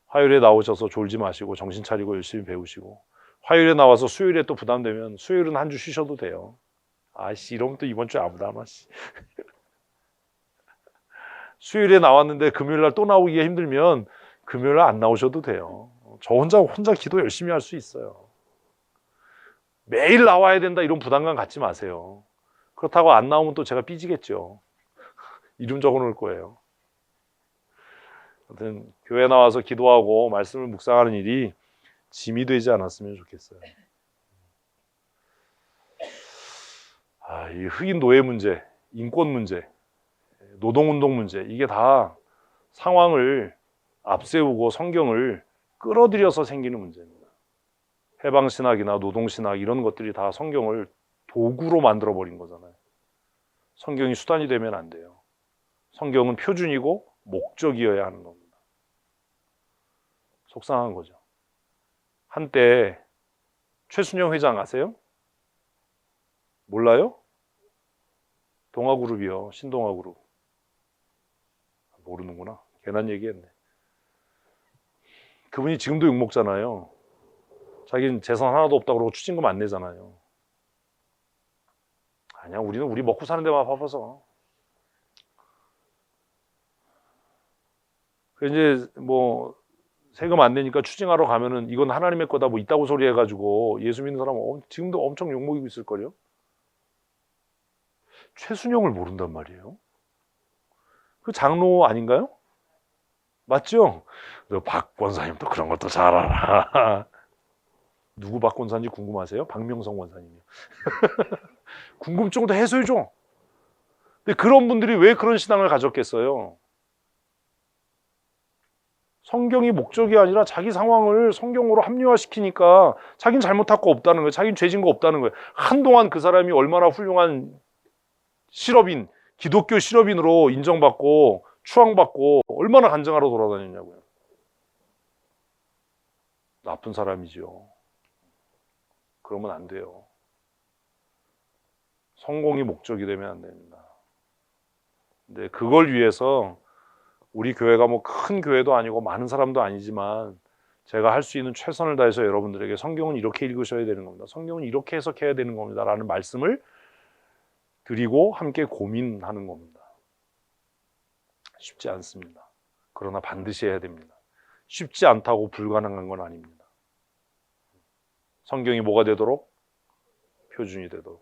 화요일에 나오셔서 졸지 마시고 정신 차리고 열심히 배우시고, 화요일에 나와서 수요일에 또 부담되면 수요일은 한 주 쉬셔도 돼요. 아씨, 이러면 또 이번 주에 아무도 안 와. 수요일에 나왔는데 금요일 날 또 나오기가 힘들면 금요일 날 안 나오셔도 돼요. 저 혼자 기도 열심히 할 수 있어요. 매일 나와야 된다 이런 부담감 갖지 마세요. 그렇다고 안 나오면 또 제가 삐지겠죠. 이름 적어 놓을 거예요. 아무튼 교회 나와서 기도하고 말씀을 묵상하는 일이 짐이 되지 않았으면 좋겠어요. 이 흑인 노예 문제, 인권 문제, 노동운동 문제, 이게 다 상황을 앞세우고 성경을 끌어들여서 생기는 문제입니다. 해방신학이나 노동신학 이런 것들이 다 성경을 도구로 만들어버린 거잖아요. 성경이 수단이 되면 안 돼요. 성경은 표준이고 목적이어야 하는 겁니다. 속상한 거죠. 한때 최순영 회장 아세요? 몰라요? 동아그룹이요. 신동아그룹. 모르는구나. 괜한 얘기했네. 그분이 지금도 욕먹잖아요. 자기는 재산 하나도 없다고 그러고 추징금 안 내잖아요. 아니야, 우리는 우리 먹고 사는 데만 바빠서. 이제 뭐 세금 안 내니까 추징하러 가면은 이건 하나님의 거다 뭐 있다고 소리 해가지고 예수 믿는 사람은 지금도 엄청 욕먹이고 있을걸요. 최순영을 모른단 말이에요. 그 장로 아닌가요? 맞죠? 박 권사님도 그런 것도 잘 알아. 누구 박 권사인지 궁금하세요? 박명성 권사님이요. 궁금증도 해소해줘. 근데 그런 분들이 왜 그런 신앙을 가졌겠어요? 성경이 목적이 아니라 자기 상황을 성경으로 합리화시키니까 자기는 잘못할 거 없다는 거예요. 자기는 죄진 거 없다는 거예요. 한동안 그 사람이 얼마나 훌륭한 실업인, 기독교 실업인으로 인정받고 추앙받고 얼마나 간증하러 돌아다녔냐고요. 나쁜 사람이지요. 그러면 안 돼요. 성공이 목적이 되면 안 됩니다. 근데 그걸 위해서 우리 교회가 뭐 큰 교회도 아니고 많은 사람도 아니지만 제가 할 수 있는 최선을 다해서 여러분들에게 성경은 이렇게 읽으셔야 되는 겁니다. 성경은 이렇게 해석해야 되는 겁니다. 라는 말씀을 드리고 함께 고민하는 겁니다. 쉽지 않습니다. 그러나 반드시 해야 됩니다. 쉽지 않다고 불가능한 건 아닙니다. 성경이 뭐가 되도록? 표준이 되도록.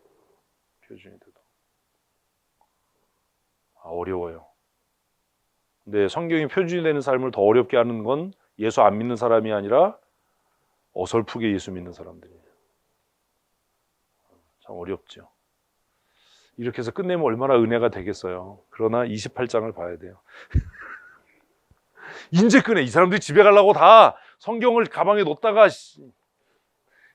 표준이 되도록. 어려워요. 근데 성경이 표준이 되는 삶을 더 어렵게 하는 건 예수 안 믿는 사람이 아니라 어설프게 예수 믿는 사람들이에요. 참 어렵죠. 이렇게 해서 끝내면 얼마나 은혜가 되겠어요. 그러나 28장을 봐야 돼요. 이제 끄네. 이 사람들이 집에 가려고 다 성경을 가방에 놓다가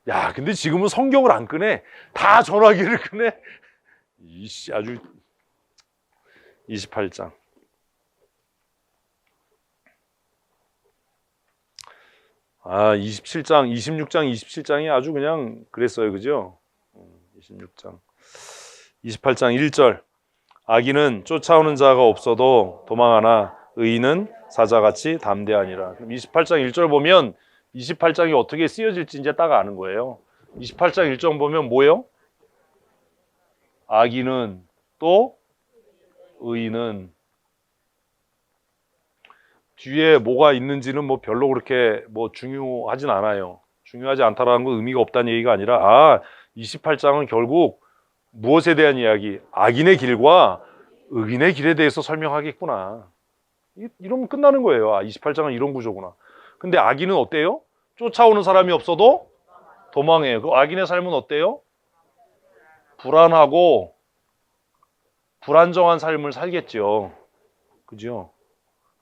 야, 근데 지금은 성경을 안 끄네. 다 전화기를 끄네. 이씨, 아주 28장. 27장, 26장, 27장이 아주 그냥 그랬어요. 그죠? 26장. 28장 1절. 악인은 쫓아오는 자가 없어도 도망하나 의인은 사자같이 담대하니라. 그럼 28장 1절 보면 28장이 어떻게 쓰여질지 이제 딱 아는 거예요. 28장 1절 보면 뭐예요? 악인은 또 의인은. 뒤에 뭐가 있는지는 뭐 별로 그렇게 뭐 중요하진 않아요. 중요하지 않다라는 건 의미가 없다는 얘기가 아니라 28장은 결국 무엇에 대한 이야기? 악인의 길과 의인의 길에 대해서 설명하겠구나. 이러면 끝나는 거예요. 28장은 이런 구조구나. 근데 악인은 어때요? 쫓아오는 사람이 없어도 도망해요. 그 악인의 삶은 어때요? 불안하고 불안정한 삶을 살겠죠. 그죠?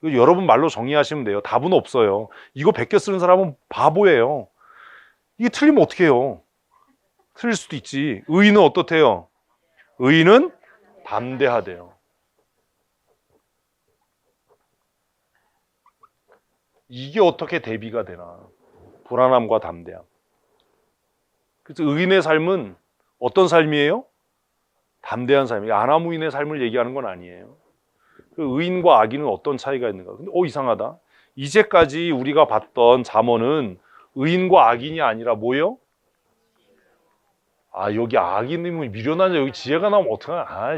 여러분 말로 정리하시면 돼요. 답은 없어요. 이거 베껴 쓰는 사람은 바보예요. 이게 틀리면 어떻게 해요? 틀릴 수도 있지. 의인은 어떻대요? 의인은 담대하대요. 이게 어떻게 대비가 되나? 불안함과 담대함. 그래서 의인의 삶은 어떤 삶이에요? 담대한 삶이에요. 아나무인의 삶을 얘기하는 건 아니에요. 그 의인과 악인은 어떤 차이가 있는가? 근데 이상하다. 이제까지 우리가 봤던 잠언은 의인과 악인이 아니라 뭐요? 여기 악인님은 미련한 자, 여기 지혜가 나오면 어떡하나?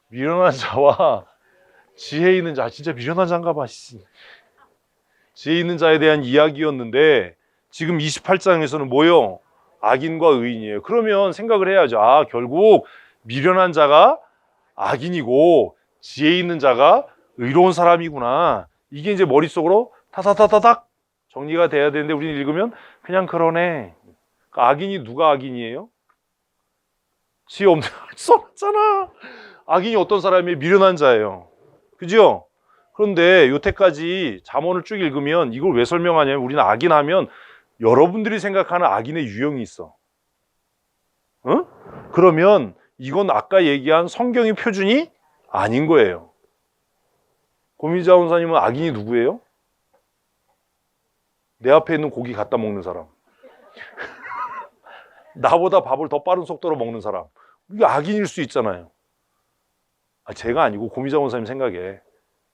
미련한 자와 지혜 있는 자, 진짜 미련한 자인가 봐. 지혜 있는 자에 대한 이야기였는데 지금 28장에서는 뭐요? 악인과 의인이에요. 그러면 생각을 해야죠. 결국 미련한 자가 악인이고 지혜 있는 자가 의로운 사람이구나. 이게 이제 머릿속으로 타타타타닥 정리가 돼야 되는데 우리는 읽으면 그냥 그러네. 악인이 누가 악인이에요? 지혜 없는 써놨잖아. 악인이 어떤 사람이에요? 미련한 자예요. 그죠? 그런데 여태까지 잠언을 쭉 읽으면 이걸 왜 설명하냐면 우리는 악인 하면 여러분들이 생각하는 악인의 유형이 있어. 응? 그러면 이건 아까 얘기한 성경의 표준이 아닌 거예요. 고미자 원사님은 악인이 누구예요? 내 앞에 있는 고기 갖다 먹는 사람. 나보다 밥을 더 빠른 속도로 먹는 사람. 이게 악인일 수 있잖아요. 제가 아니고 고미자 원사님 생각에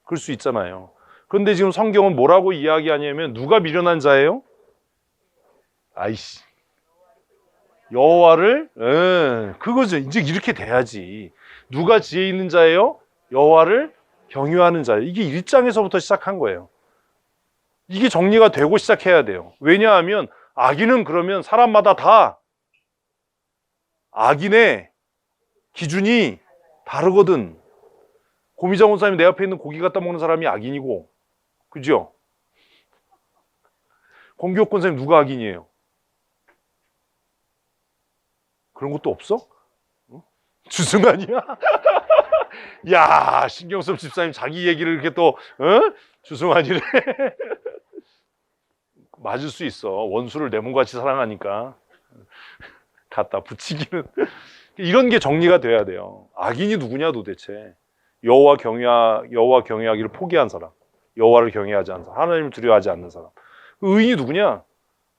그럴 수 있잖아요. 그런데 지금 성경은 뭐라고 이야기하냐면 누가 미련한 자예요? 여호와를 그거죠. 이제 이렇게 돼야지. 누가 지혜 있는 자예요? 여호와를 경유하는 자예요. 이게 1장에서부터 시작한 거예요. 이게 정리가 되고 시작해야 돼요. 왜냐하면 악인은 그러면 사람마다 다 악인의 기준이 다르거든. 고미자 원사님 내 앞에 있는 고기 갖다 먹는 사람이 악인이고, 그죠? 공교육 권사님 누가 악인이에요? 그런 것도 없어? 주승아니야? 야, 신경섭 집사님 자기 얘기를 이렇게 또 주승아니래. 맞을 수 있어. 원수를 내 몸같이 사랑하니까 갖다 붙이기는. 이런 게 정리가 돼야 돼요. 악인이 누구냐 도대체. 여호와 경외하기를 포기한 사람, 여호와를 경외하지 않는 사람, 하나님을 두려워하지 않는 사람. 의인이 누구냐?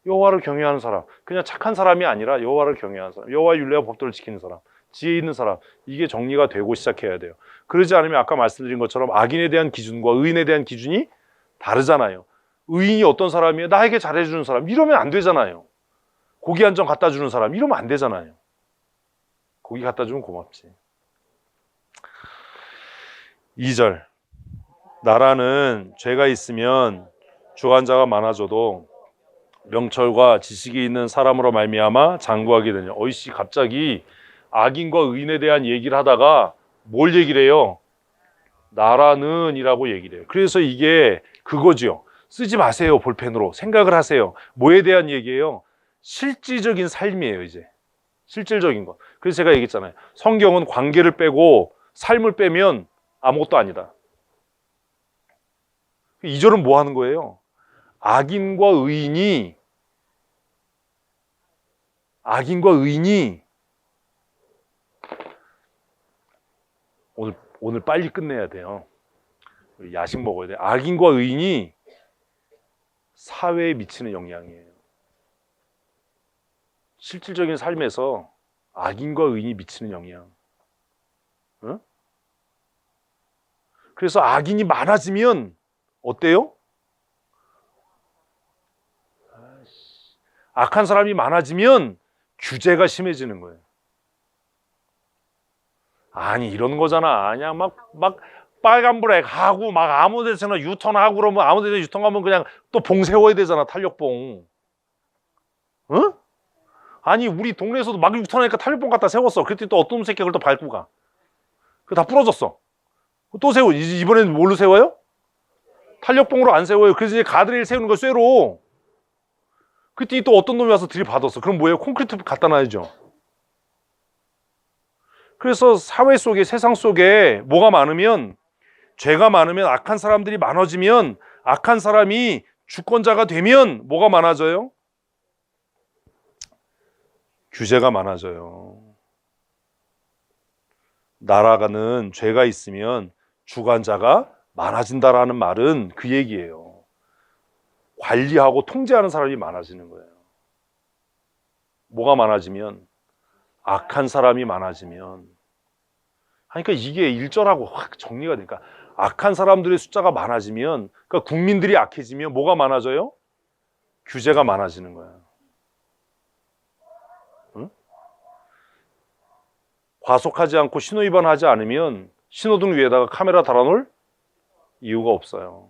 여호와를 경외하는 사람. 그냥 착한 사람이 아니라 여호와를 경외하는 사람, 여호와의 율례와 법도를 지키는 사람, 지혜 있는 사람. 이게 정리가 되고 시작해야 돼요. 그러지 않으면 아까 말씀드린 것처럼 악인에 대한 기준과 의인에 대한 기준이 다르잖아요. 의인이 어떤 사람이에요? 나에게 잘해주는 사람. 이러면 안 되잖아요. 고기 한 점 갖다 주는 사람. 이러면 안 되잖아요. 고기 갖다 주면 고맙지. 2절. 나라는 죄가 있으면 주관자가 많아져도 명철과 지식이 있는 사람으로 말미암아 장구하게 되냐. 갑자기 악인과 의인에 대한 얘기를 하다가 뭘 얘기를 해요? 나라는 이라고 얘기를 해요. 그래서 이게 그거죠. 쓰지 마세요. 볼펜으로. 생각을 하세요. 뭐에 대한 얘기예요? 실질적인 삶이에요. 이제 실질적인 것. 그래서 제가 얘기했잖아요. 성경은 관계를 빼고 삶을 빼면 아무것도 아니다. 2절은 뭐 하는 거예요? 악인과 의인이 오늘 빨리 끝내야 돼요. 야식 먹어야 돼. 악인과 의인이 사회에 미치는 영향이에요. 실질적인 삶에서 악인과 의인이 미치는 영향. 응? 그래서 악인이 많아지면 어때요? 악한 사람이 많아지면 규제가 심해지는 거예요. 이런 거잖아. 그냥 막 빨간불에 가고 막 아무 데서나 유턴하고 그러면 아무 데나 유턴하면 그냥 또 봉 세워야 되잖아. 탄력봉. 응? 우리 동네에서도 막 유턴하니까 탄력봉 갖다 세웠어. 그랬더니 또 어떤 새끼가 그걸 또 밟고 가. 그거 다 부러졌어. 또 세워. 이번에는 뭘로 세워요? 탄력봉으로 안 세워요. 그래서 이제 가드레일 세우는 거 쇠로. 그때 또 어떤 놈이 와서 들이받았어. 그럼 뭐예요? 콘크리트 갖다 놔야죠. 그래서 사회 속에, 세상 속에 뭐가 많으면, 죄가 많으면, 악한 사람들이 많아지면, 악한 사람이 주권자가 되면 뭐가 많아져요? 규제가 많아져요. 나라가는 죄가 있으면 주관자가 많아진다라는 말은 그 얘기예요. 관리하고 통제하는 사람이 많아지는 거예요. 뭐가 많아지면? 악한 사람이 많아지면 그러니까 이게 일절하고 확 정리가 되니까 악한 사람들의 숫자가 많아지면, 그러니까 국민들이 악해지면 뭐가 많아져요? 규제가 많아지는 거야. 응? 과속하지 않고 신호 위반하지 않으면 신호등 위에다가 카메라 달아놓을 이유가 없어요.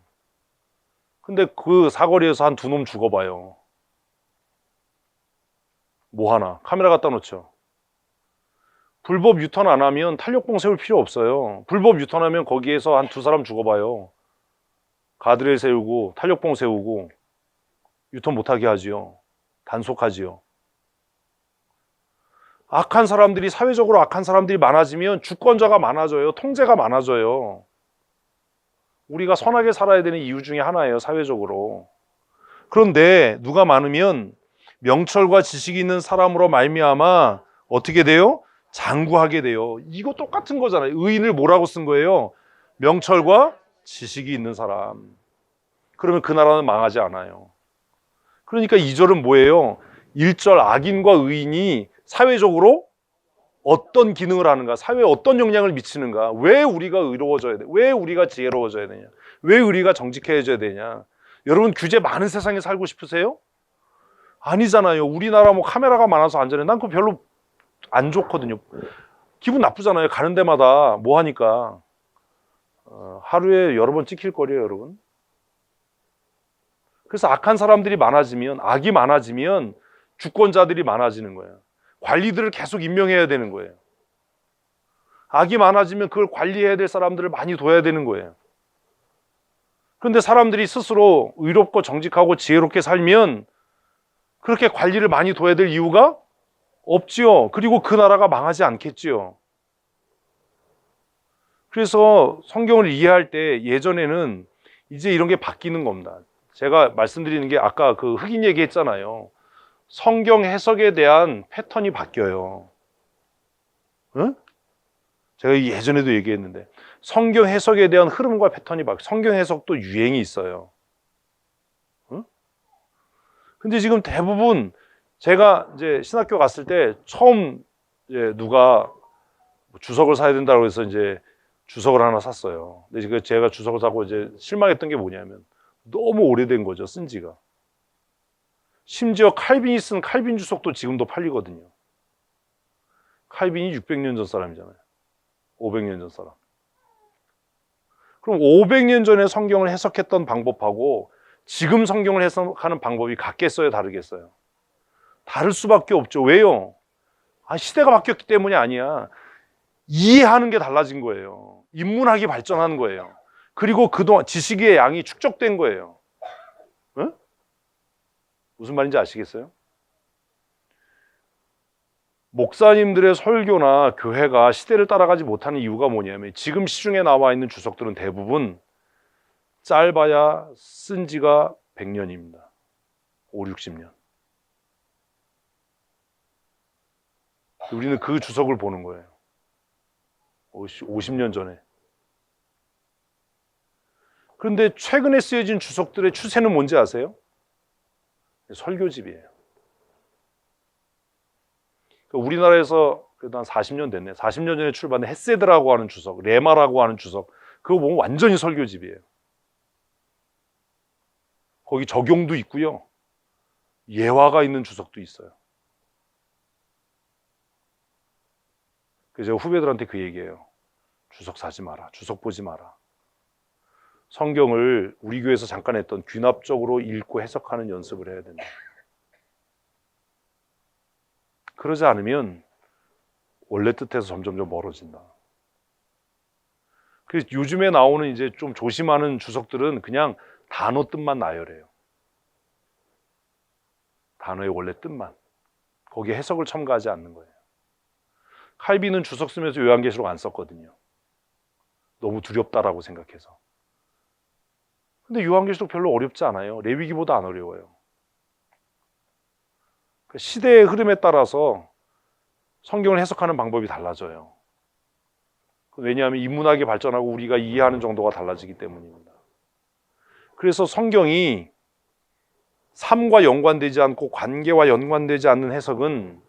근데 그 사거리에서 한 두 놈 죽어봐요. 뭐 하나? 카메라 갖다 놓죠. 불법 유턴 안 하면 탄력봉 세울 필요 없어요. 불법 유턴하면 거기에서 한 두 사람 죽어봐요. 가드레일 세우고 탄력봉 세우고 유턴 못하게 하지요. 단속하지요. 악한 사람들이, 사회적으로 악한 사람들이 많아지면 주권자가 많아져요. 통제가 많아져요. 우리가 선하게 살아야 되는 이유 중에 하나예요, 사회적으로. 그런데 누가 많으면 명철과 지식이 있는 사람으로 말미암아 어떻게 돼요? 장구하게 돼요. 이거 똑같은 거잖아요. 의인을 뭐라고 쓴 거예요? 명철과 지식이 있는 사람. 그러면 그 나라는 망하지 않아요. 그러니까 2절은 뭐예요? 1절 악인과 의인이 사회적으로 어떤 기능을 하는가, 사회에 어떤 영향을 미치는가, 왜 우리가 의로워져야 돼, 왜 우리가 지혜로워져야 되냐, 왜 우리가 정직해져야 되냐. 여러분, 규제 많은 세상에 살고 싶으세요? 아니잖아요. 우리나라 뭐 카메라가 많아서 안전해. 난 그거 별로 안 좋거든요. 기분 나쁘잖아요. 가는 데마다 뭐 하니까. 하루에 여러 번 찍힐 거예요, 여러분. 그래서 악한 사람들이 많아지면, 악이 많아지면 주권자들이 많아지는 거예요. 관리들을 계속 임명해야 되는 거예요. 악이 많아지면 그걸 관리해야 될 사람들을 많이 둬야 되는 거예요. 그런데 사람들이 스스로 의롭고 정직하고 지혜롭게 살면 그렇게 관리를 많이 둬야 될 이유가 없지요. 그리고 그 나라가 망하지 않겠지요. 그래서 성경을 이해할 때 예전에는 이제 이런 게 바뀌는 겁니다. 제가 말씀드리는 게 아까 그 흑인 얘기했잖아요. 성경 해석에 대한 패턴이 바뀌어요. 응? 제가 예전에도 얘기했는데 성경 해석에 대한 흐름과 패턴이 바뀌어요. 성경 해석도 유행이 있어요. 응? 근데 지금 대부분 제가 이제 신학교 갔을 때 처음 이제 누가 주석을 사야 된다고 해서 이제 주석을 하나 샀어요. 근데 제가 주석을 사고 이제 실망했던 게 뭐냐면 너무 오래된 거죠, 쓴 지가. 심지어 칼빈이 쓴 칼빈 주석도 지금도 팔리거든요. 칼빈이 600년 전 사람이잖아요. 500년 전 사람. 그럼 500년 전에 성경을 해석했던 방법하고 지금 성경을 해석하는 방법이 같겠어요, 다르겠어요? 다를 수밖에 없죠. 왜요? 시대가 바뀌었기 때문이 아니야. 이해하는 게 달라진 거예요. 인문학이 발전한 거예요. 그리고 그동안 지식의 양이 축적된 거예요. 응? 무슨 말인지 아시겠어요? 목사님들의 설교나 교회가 시대를 따라가지 못하는 이유가 뭐냐면 지금 시중에 나와 있는 주석들은 대부분 짧아야 쓴 지가 100년입니다. 5, 60년. 우리는 그 주석을 보는 거예요. 50년 전에. 그런데 최근에 쓰여진 주석들의 추세는 뭔지 아세요? 설교집이에요. 우리나라에서 그래도 한 40년 됐네. 40년 전에 출간된 헤세드라고 하는 주석, 레마라고 하는 주석, 그거 보면 완전히 설교집이에요. 거기 적용도 있고요. 예화가 있는 주석도 있어요. 그래서 제가 후배들한테 그 얘기해요. 주석 사지 마라. 주석 보지 마라. 성경을 우리 교회에서 잠깐 했던 귀납적으로 읽고 해석하는 연습을 해야 된다. 그러지 않으면 원래 뜻에서 점점 멀어진다. 그래서 요즘에 나오는 이제 좀 조심하는 주석들은 그냥 단어 뜻만 나열해요. 단어의 원래 뜻만. 거기에 해석을 첨가하지 않는 거예요. 칼빈은 주석 쓰면서 요한계시록 안 썼거든요. 너무 두렵다라고 생각해서. 근데 요한계시록 별로 어렵지 않아요. 레위기보다 안 어려워요. 시대의 흐름에 따라서 성경을 해석하는 방법이 달라져요. 왜냐하면 인문학이 발전하고 우리가 이해하는 정도가 달라지기 때문입니다. 그래서 성경이 삶과 연관되지 않고 관계와 연관되지 않는 해석은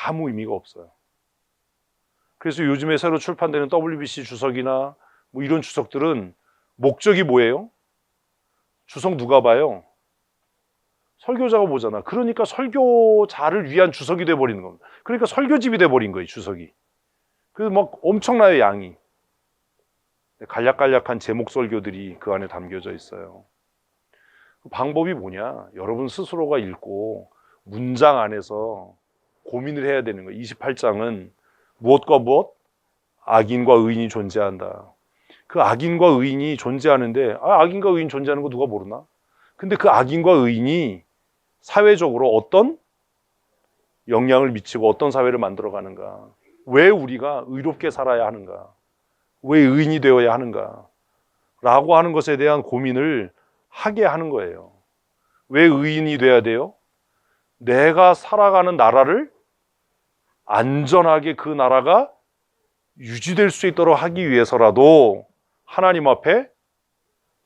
아무 의미가 없어요. 그래서 요즘에 새로 출판되는 WBC 주석이나 뭐 이런 주석들은 목적이 뭐예요? 주석 누가 봐요? 설교자가 보잖아. 그러니까 설교자를 위한 주석이 돼버리는 겁니다. 그러니까 설교집이 돼버린 거예요, 주석이. 그래서 막 엄청나요, 양이. 간략간략한 제목 설교들이 그 안에 담겨져 있어요. 방법이 뭐냐? 여러분 스스로가 읽고 문장 안에서 고민을 해야 되는 거예요. 28장은 무엇과 무엇? 악인과 의인이 존재한다. 그 악인과 의인이 존재하는데 악인과 의인 존재하는 거 누가 모르나? 근데 그 악인과 의인이 사회적으로 어떤 영향을 미치고 어떤 사회를 만들어가는가? 왜 우리가 의롭게 살아야 하는가? 왜 의인이 되어야 하는가? 라고 하는 것에 대한 고민을 하게 하는 거예요. 왜 의인이 돼야 돼요? 내가 살아가는 나라를 안전하게 그 나라가 유지될 수 있도록 하기 위해서라도 하나님 앞에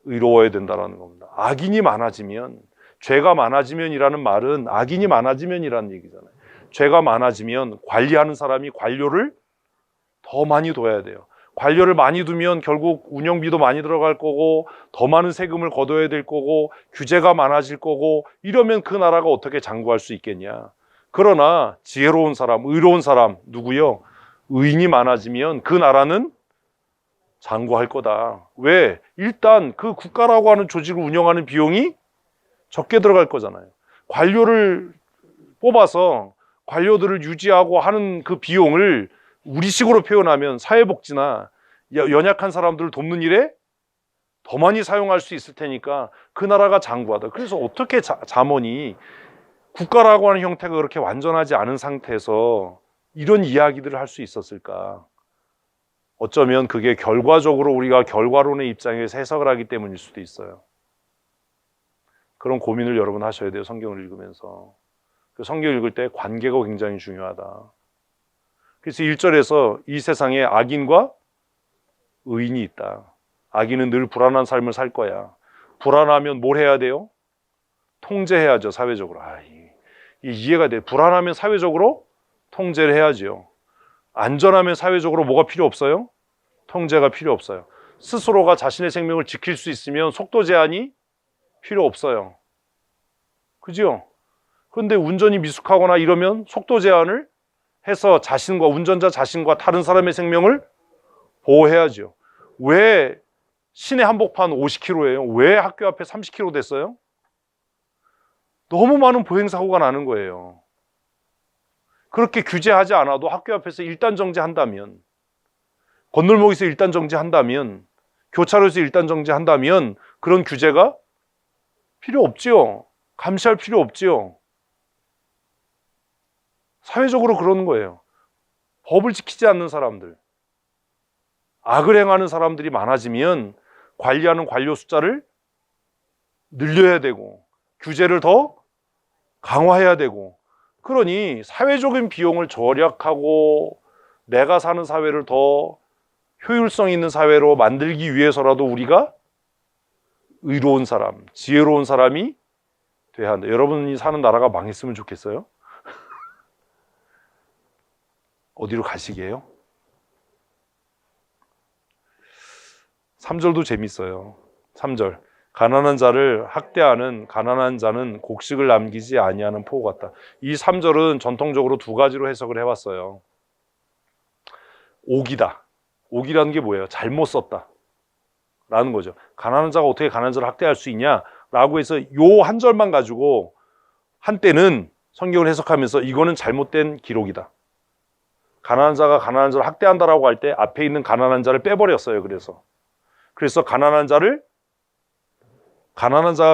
의로워야 된다는 겁니다. 악인이 많아지면, 죄가 많아지면이라는 말은 악인이 많아지면이라는 얘기잖아요. 죄가 많아지면 관리하는 사람이 관료를 더 많이 둬야 돼요. 관료를 많이 두면 결국 운영비도 많이 들어갈 거고 더 많은 세금을 걷어야 될 거고 규제가 많아질 거고 이러면 그 나라가 어떻게 장구할 수 있겠냐. 그러나 지혜로운 사람, 의로운 사람 누구요? 의인이 많아지면 그 나라는 장구할 거다. 왜? 일단 그 국가라고 하는 조직을 운영하는 비용이 적게 들어갈 거잖아요. 관료를 뽑아서 관료들을 유지하고 하는 그 비용을 우리식으로 표현하면 사회복지나 연약한 사람들을 돕는 일에 더 많이 사용할 수 있을 테니까 그 나라가 장구하다. 그래서 어떻게 잠언이 국가라고 하는 형태가 그렇게 완전하지 않은 상태에서 이런 이야기들을 할 수 있었을까? 어쩌면 그게 결과적으로 우리가 결과론의 입장에서 해석을 하기 때문일 수도 있어요. 그런 고민을 여러분 하셔야 돼요. 성경을 읽으면서. 그 성경 읽을 때 관계가 굉장히 중요하다. 그래서 1절에서 이 세상에 악인과 의인이 있다. 악인은 늘 불안한 삶을 살 거야. 불안하면 뭘 해야 돼요? 통제해야죠. 사회적으로. 이해가 돼. 불안하면 사회적으로 통제를 해야죠. 안전하면 사회적으로 뭐가 필요 없어요? 통제가 필요 없어요. 스스로가 자신의 생명을 지킬 수 있으면 속도 제한이 필요 없어요. 그죠? 그런데 운전이 미숙하거나 이러면 속도 제한을 해서 자신과 운전자 자신과 다른 사람의 생명을 보호해야죠. 왜 시내 한복판 50km예요? 왜 학교 앞에 30km 됐어요? 너무 많은 보행사고가 나는 거예요. 그렇게 규제하지 않아도 학교 앞에서 일단 정지한다면, 건널목에서 일단 정지한다면, 교차로에서 일단 정지한다면 그런 규제가 필요 없지요. 감시할 필요 없지요. 사회적으로 그러는 거예요. 법을 지키지 않는 사람들, 악을 행하는 사람들이 많아지면 관리하는 관료 숫자를 늘려야 되고 규제를 더 강화해야 되고, 그러니 사회적인 비용을 절약하고 내가 사는 사회를 더 효율성 있는 사회로 만들기 위해서라도 우리가 의로운 사람, 지혜로운 사람이 돼야 한다. 여러분이 사는 나라가 망했으면 좋겠어요? 어디로 가시게요? 3절도 재밌어요. 3절. 가난한 자를 학대하는 가난한 자는 곡식을 남기지 아니하는 포 같다. 이 3절은 전통적으로 두 가지로 해석을 해왔어요. 옥이다. 옥이라는 게 뭐예요? 잘못 썼다 라는 거죠. 가난한 자가 어떻게 가난한 자를 학대할 수 있냐 라고 해서 요 한 절만 가지고 한때는 성경을 해석하면서 이거는 잘못된 기록이다. 가난한 자가 가난한 자를 학대한다라고 할 때 앞에 있는 가난한 자를 빼버렸어요. 그래서 가난한 자가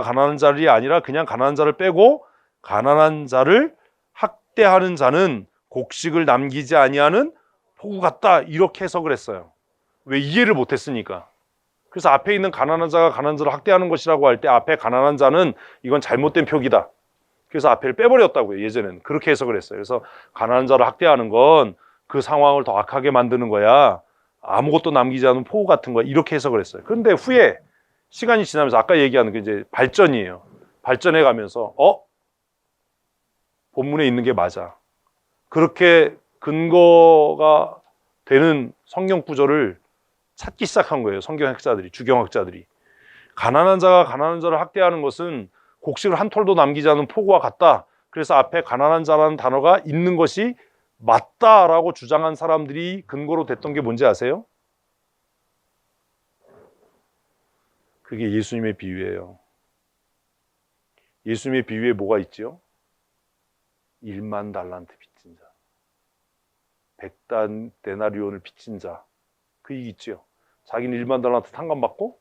가난한 자들이 아니라 그냥 가난한 자를 빼고 가난한 자를 학대하는 자는 곡식을 남기지 아니하는 포구 같다, 이렇게 해석을 했어요. 왜? 이해를 못했으니까. 그래서 앞에 있는 가난한 자가 가난한 자를 학대하는 것이라고 할 때 앞에 가난한 자는 이건 잘못된 표기다. 그래서 앞에를 빼버렸다고요. 예전에는 그렇게 해석을 했어요. 그래서 가난한 자를 학대하는 건 그 상황을 더 악하게 만드는 거야, 아무것도 남기지 않은 포구 같은 거야, 이렇게 해석을 했어요. 그런데 후에 시간이 지나면서 아까 얘기하는 게 이제 발전이에요. 발전해 가면서 본문에 있는 게 맞아. 그렇게 근거가 되는 성경 구절을 찾기 시작한 거예요. 성경학자들이, 주경학자들이. 가난한 자가 가난한 자를 학대하는 것은 곡식을 한 톨도 남기지 않은 폭우와 같다. 그래서 앞에 가난한 자라는 단어가 있는 것이 맞다라고 주장한 사람들이 근거로 됐던 게 뭔지 아세요? 그게 예수님의 비유예요. 예수님의 비유에 뭐가 있죠? 1만 달란트 빚진 자, 100단 데나리온을 빚진 자, 그 얘기 있죠. 자기는 1만 달란트 탕감받고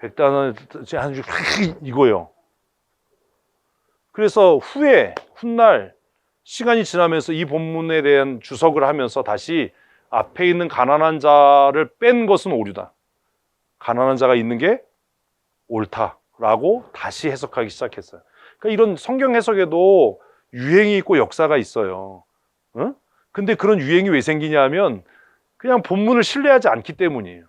100단을 한 줄 이거예요. 그래서 훗날 시간이 지나면서 이 본문에 대한 주석을 하면서 다시 앞에 있는 가난한 자를 뺀 것은 오류다, 가난한 자가 있는 게 옳다라고 다시 해석하기 시작했어요. 그러니까 이런 성경 해석에도 유행이 있고 역사가 있어요. 응? 근데 그런 유행이 왜 생기냐 하면 그냥 본문을 신뢰하지 않기 때문이에요.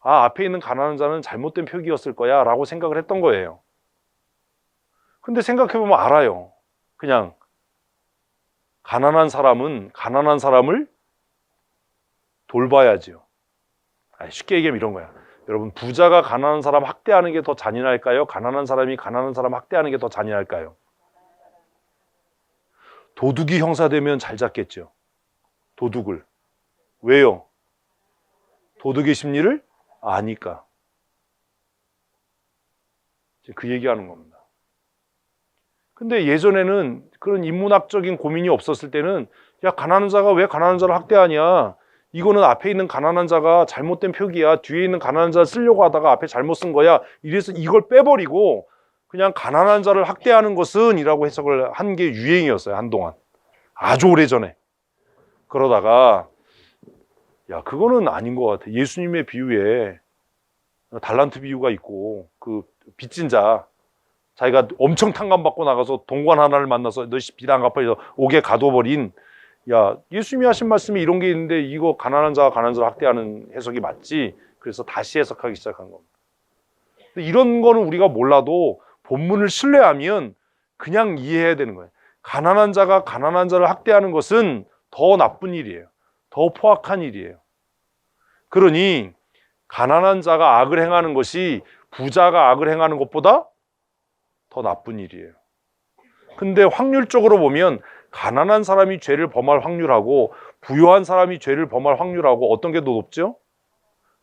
아, 앞에 있는 가난한 자는 잘못된 표기였을 거야 라고 생각을 했던 거예요. 근데 생각해보면 알아요. 그냥 가난한 사람은 가난한 사람을 돌봐야지요. 쉽게 얘기하면 이런 거야. 여러분, 부자가 가난한 사람 학대하는 게 더 잔인할까요? 가난한 사람이 가난한 사람 학대하는 게 더 잔인할까요? 도둑이 형사되면 잘 잡겠죠. 도둑을. 왜요? 도둑의 심리를 아니까. 그 얘기하는 겁니다. 근데 예전에는 그런 인문학적인 고민이 없었을 때는 야, 가난한 자가 왜 가난한 자를 학대하냐, 이거는 앞에 있는 가난한 자가 잘못된 표기야, 뒤에 있는 가난한 자 쓰려고 하다가 앞에 잘못 쓴 거야, 이래서 이걸 빼버리고 그냥 가난한 자를 학대하는 것은 이라고 해석을 한 게 유행이었어요. 한동안, 아주 오래전에. 그러다가 야, 그거는 아닌 것 같아. 예수님의 비유에 달란트 비유가 있고, 그 빚진 자, 자기가 엄청 탕감받고 나가서 동관 하나를 만나서 너 빚 안 갚아서 옥에 가둬버린, 야, 예수님이 하신 말씀이 이런 게 있는데 이거 가난한 자가 가난한 자를 학대하는 해석이 맞지? 그래서 다시 해석하기 시작한 겁니다. 이런 거는 우리가 몰라도 본문을 신뢰하면 그냥 이해해야 되는 거예요. 가난한 자가 가난한 자를 학대하는 것은 더 나쁜 일이에요. 더 포악한 일이에요. 그러니 가난한 자가 악을 행하는 것이 부자가 악을 행하는 것보다 더 나쁜 일이에요. 근데 확률적으로 보면 가난한 사람이 죄를 범할 확률하고 부유한 사람이 죄를 범할 확률하고 어떤 게 더 높죠?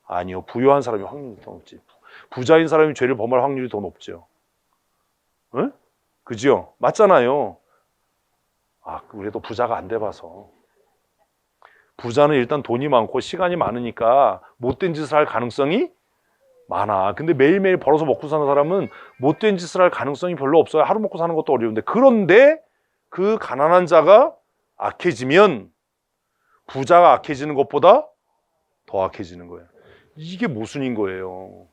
아니요, 부유한 사람이 확률이 더 높지. 부자인 사람이 죄를 범할 확률이 더 높죠. 응? 그죠? 맞잖아요. 아, 그래도 부자가 안 돼봐서. 부자는 일단 돈이 많고 시간이 많으니까 못된 짓을 할 가능성이 많아. 근데 매일매일 벌어서 먹고 사는 사람은 못된 짓을 할 가능성이 별로 없어요. 하루 먹고 사는 것도 어려운데. 그런데 그 가난한 자가 악해지면 부자가 악해지는 것보다 더 악해지는 거예요. 이게 모순인 거예요.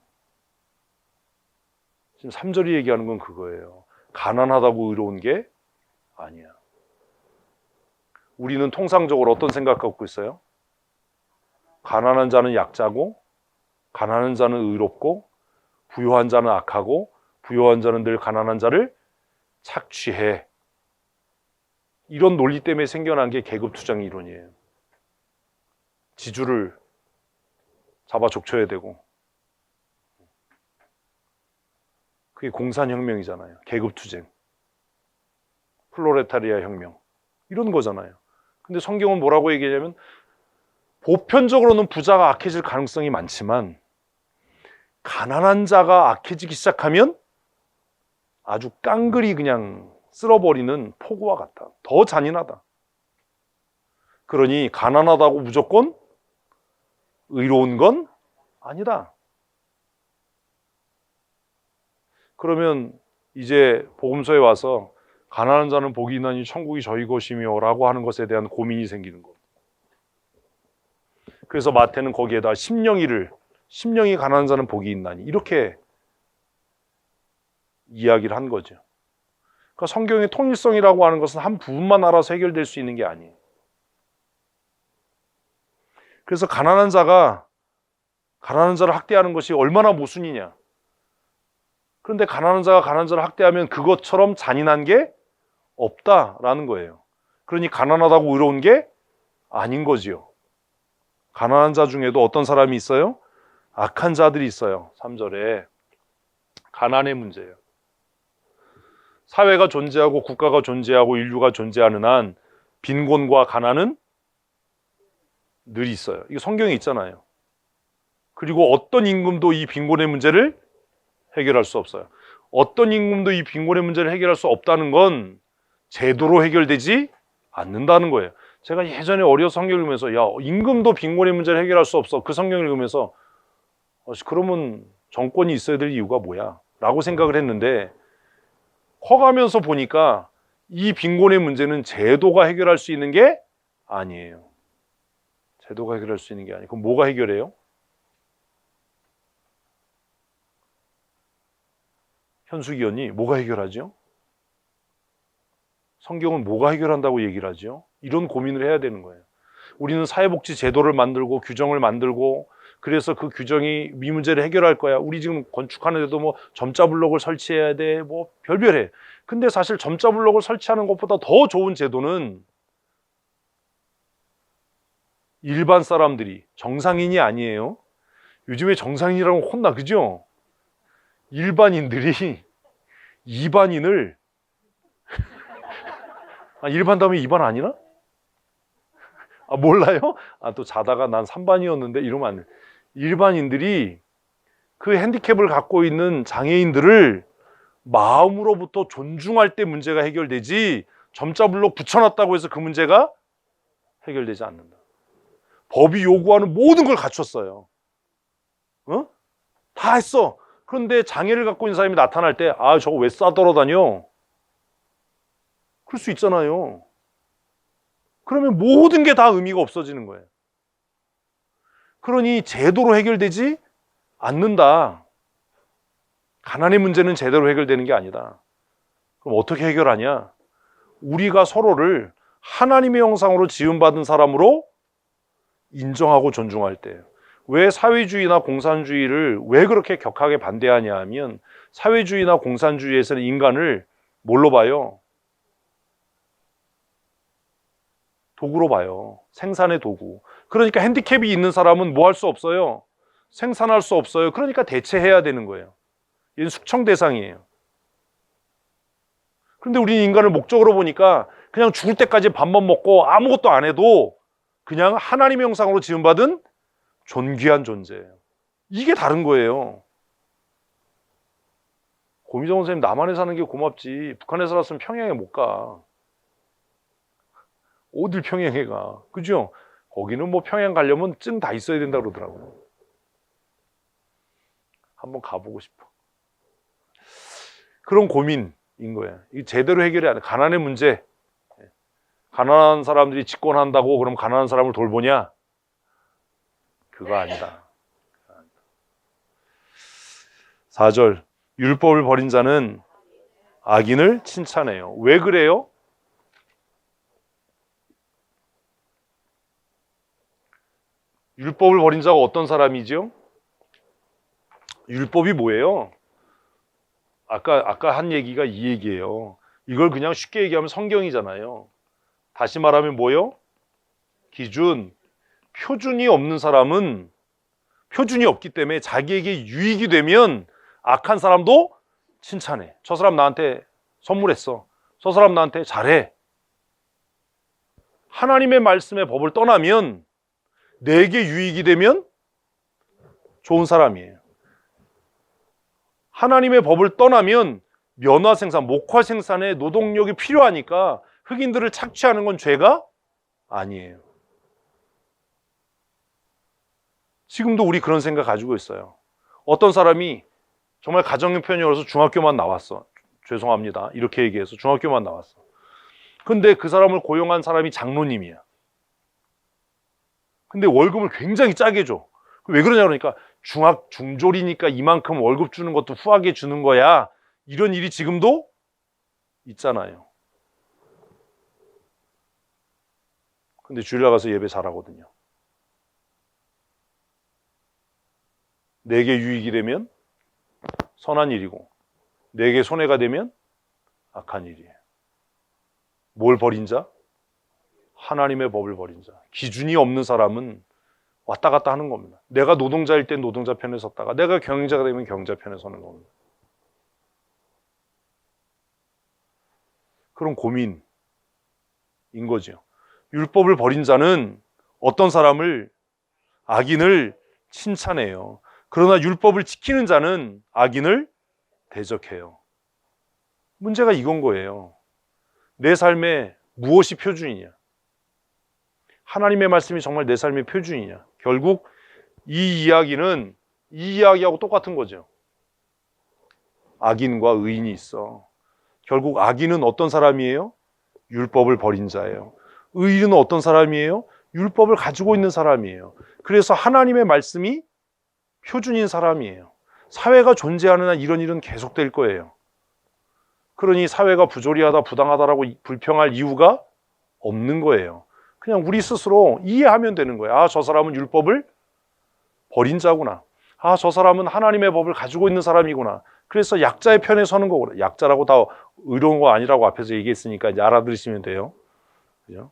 지금 3절이 얘기하는 건 그거예요. 가난하다고 의로운 게 아니야. 우리는 통상적으로 어떤 생각 갖고 있어요? 가난한 자는 약자고, 가난한 자는 의롭고, 부유한 자는 악하고, 부유한 자는 늘 가난한 자를 착취해. 이런 논리 때문에 생겨난 게 계급투쟁 이론이에요. 지주를 잡아 족쳐야 되고, 그게 공산혁명이잖아요. 계급투쟁, 플로레타리아 혁명, 이런 거잖아요. 근데 성경은 뭐라고 얘기하냐면 보편적으로는 부자가 악해질 가능성이 많지만 가난한 자가 악해지기 시작하면 아주 깡그리 그냥 쓸어버리는 폭우와 같다. 더 잔인하다. 그러니 가난하다고 무조건 의로운 건 아니다. 그러면 이제 복음서에 와서 가난한 자는 복이 있나니 천국이 저희 것이며 라고 하는 것에 대한 고민이 생기는 겁니다. 그래서 마태는 거기에다 심령이 가난한 자는 복이 있나니 이렇게 이야기를 한 거죠. 그러니까 성경의 통일성이라고 하는 것은 한 부분만 알아서 해결될 수 있는 게 아니에요. 그래서 가난한 자를 학대하는 것이 얼마나 모순이냐. 그런데 가난한 자가 가난한 자를 학대하면 그것처럼 잔인한 게 없다라는 거예요. 그러니 가난하다고 의로운 게 아닌 거지요. 가난한 자 중에도 어떤 사람이 있어요? 악한 자들이 있어요. 3절에 가난의 문제예요. 사회가 존재하고 국가가 존재하고 인류가 존재하는 한 빈곤과 가난은 늘 있어요. 이게 성경에 있잖아요. 그리고 어떤 임금도 이 빈곤의 문제를 해결할 수 없어요. 어떤 임금도 이 빈곤의 문제를 해결할 수 없다는 건 제도로 해결되지 않는다는 거예요. 제가 예전에 어려서 성경 읽으면서 야, 임금도 빈곤의 문제를 해결할 수 없어. 그 성경 읽으면서 그러면 정권이 있어야 될 이유가 뭐야? 라고 생각을 했는데 커가면서 보니까 이 빈곤의 문제는 제도가 해결할 수 있는 게 아니에요. 제도가 해결할 수 있는 게 아니에요. 그럼 뭐가 해결해요? 현숙이 언니, 뭐가 해결하죠? 성경은 뭐가 해결한다고 얘기를 하죠? 이런 고민을 해야 되는 거예요. 우리는 사회복지 제도를 만들고 규정을 만들고 그래서 그 규정이 이 문제를 해결할 거야. 우리 지금 건축하는데도 뭐 점자 블록을 설치해야 돼. 뭐 별별해. 근데 사실 점자 블록을 설치하는 것보다 더 좋은 제도는 일반 사람들이 정상인이 아니에요. 요즘에 정상인이라고 혼나, 그죠? 일반인들이 이반인을 일반 다음에 2반 아니나? 몰라요? 또 자다가 난 3반이었는데 이러면 안 돼. 일반인들이 그 핸디캡을 갖고 있는 장애인들을 마음으로부터 존중할 때 문제가 해결되지 점자 블록 붙여놨다고 해서 그 문제가 해결되지 않는다. 법이 요구하는 모든 걸 갖췄어요. 다 했어. 그런데 장애를 갖고 있는 사람이 나타날 때 저거 왜 싸돌아다녀? 그럴 수 있잖아요. 그러면 모든 게 다 의미가 없어지는 거예요. 그러니 제도로 해결되지 않는다. 가난의 문제는 제대로 해결되는 게 아니다. 그럼 어떻게 해결하냐? 우리가 서로를 하나님의 형상으로 지음받은 사람으로 인정하고 존중할 때. 왜 사회주의나 공산주의를 왜 그렇게 격하게 반대하냐 하면 사회주의나 공산주의에서는 인간을 뭘로 봐요? 도구로 봐요. 생산의 도구. 그러니까 핸디캡이 있는 사람은 뭐 할 수 없어요? 생산할 수 없어요. 그러니까 대체해야 되는 거예요. 얘는 숙청 대상이에요. 그런데 우리는 인간을 목적으로 보니까 그냥 죽을 때까지 밥만 먹고 아무것도 안 해도 그냥 하나님의 형상으로 지음받은 존귀한 존재예요. 이게 다른 거예요. 고미정 선생님 남한에 사는 게 고맙지 북한에 살았으면 평양에 못 가. 어딜 평양에 가. 그죠? 거기는 뭐 평양 가려면 증 다 있어야 된다고 그러더라고요. 한번 가보고 싶어. 그런 고민인 거예요. 이 제대로 해결이 안 돼. 가난의 문제. 가난한 사람들이 집권한다고 그럼 가난한 사람을 돌보냐? 그거 아니다. 4절 율법을 버린 자는 악인을 칭찬해요. 왜 그래요? 율법을 버린 자가 어떤 사람이죠? 율법이 뭐예요? 아까 한 얘기가 이 얘기예요. 이걸 그냥 쉽게 얘기하면 성경이잖아요. 다시 말하면 뭐요? 기준, 표준이 없는 사람은 표준이 없기 때문에 자기에게 유익이 되면 악한 사람도 칭찬해. 저 사람 나한테 선물했어. 저 사람 나한테 잘해. 하나님의 말씀의 법을 떠나면 내게 유익이 되면 좋은 사람이에요. 하나님의 법을 떠나면 면화 생산, 목화 생산에 노동력이 필요하니까 흑인들을 착취하는 건 죄가 아니에요. 지금도 우리 그런 생각 가지고 있어요. 어떤 사람이 정말 가정의 편이어서 중학교만 나왔어. 죄송합니다. 이렇게 얘기해서 중학교만 나왔어. 근데 그 사람을 고용한 사람이 장로님이야. 근데 월급을 굉장히 짜게 줘. 왜 그러냐 그러니까 중졸이니까 이만큼 월급 주는 것도 후하게 주는 거야. 이런 일이 지금도 있잖아요. 근데 주일 나가서 예배 잘하거든요. 내게 유익이 되면 선한 일이고 내게 손해가 되면 악한 일이에요. 뭘 버린 자? 하나님의 법을 버린 자. 기준이 없는 사람은 왔다 갔다 하는 겁니다. 내가 노동자일 땐 노동자 편에 섰다가 내가 경영자가 되면 경영자 편에 서는 겁니다. 그런 고민인 거죠. 율법을 버린 자는 어떤 사람을, 악인을 칭찬해요. 그러나 율법을 지키는 자는 악인을 대적해요. 문제가 이건 거예요. 내 삶에 무엇이 표준이냐? 하나님의 말씀이 정말 내 삶의 표준이냐? 결국 이 이야기는 이 이야기하고 똑같은 거죠. 악인과 의인이 있어. 결국 악인은 어떤 사람이에요? 율법을 버린 자예요. 의인은 어떤 사람이에요? 율법을 가지고 있는 사람이에요. 그래서 하나님의 말씀이 표준인 사람이에요. 사회가 존재하는 한 이런 일은 계속될 거예요. 그러니 사회가 부조리하다, 부당하다라고 불평할 이유가 없는 거예요. 그냥 우리 스스로 이해하면 되는 거예요. 아, 저 사람은 율법을 버린 자구나. 아, 저 사람은 하나님의 법을 가지고 있는 사람이구나. 그래서 약자의 편에 서는 거구나. 약자라고 다 의로운 거 아니라고 앞에서 얘기했으니까 이제 알아들으시면 돼요. 그죠?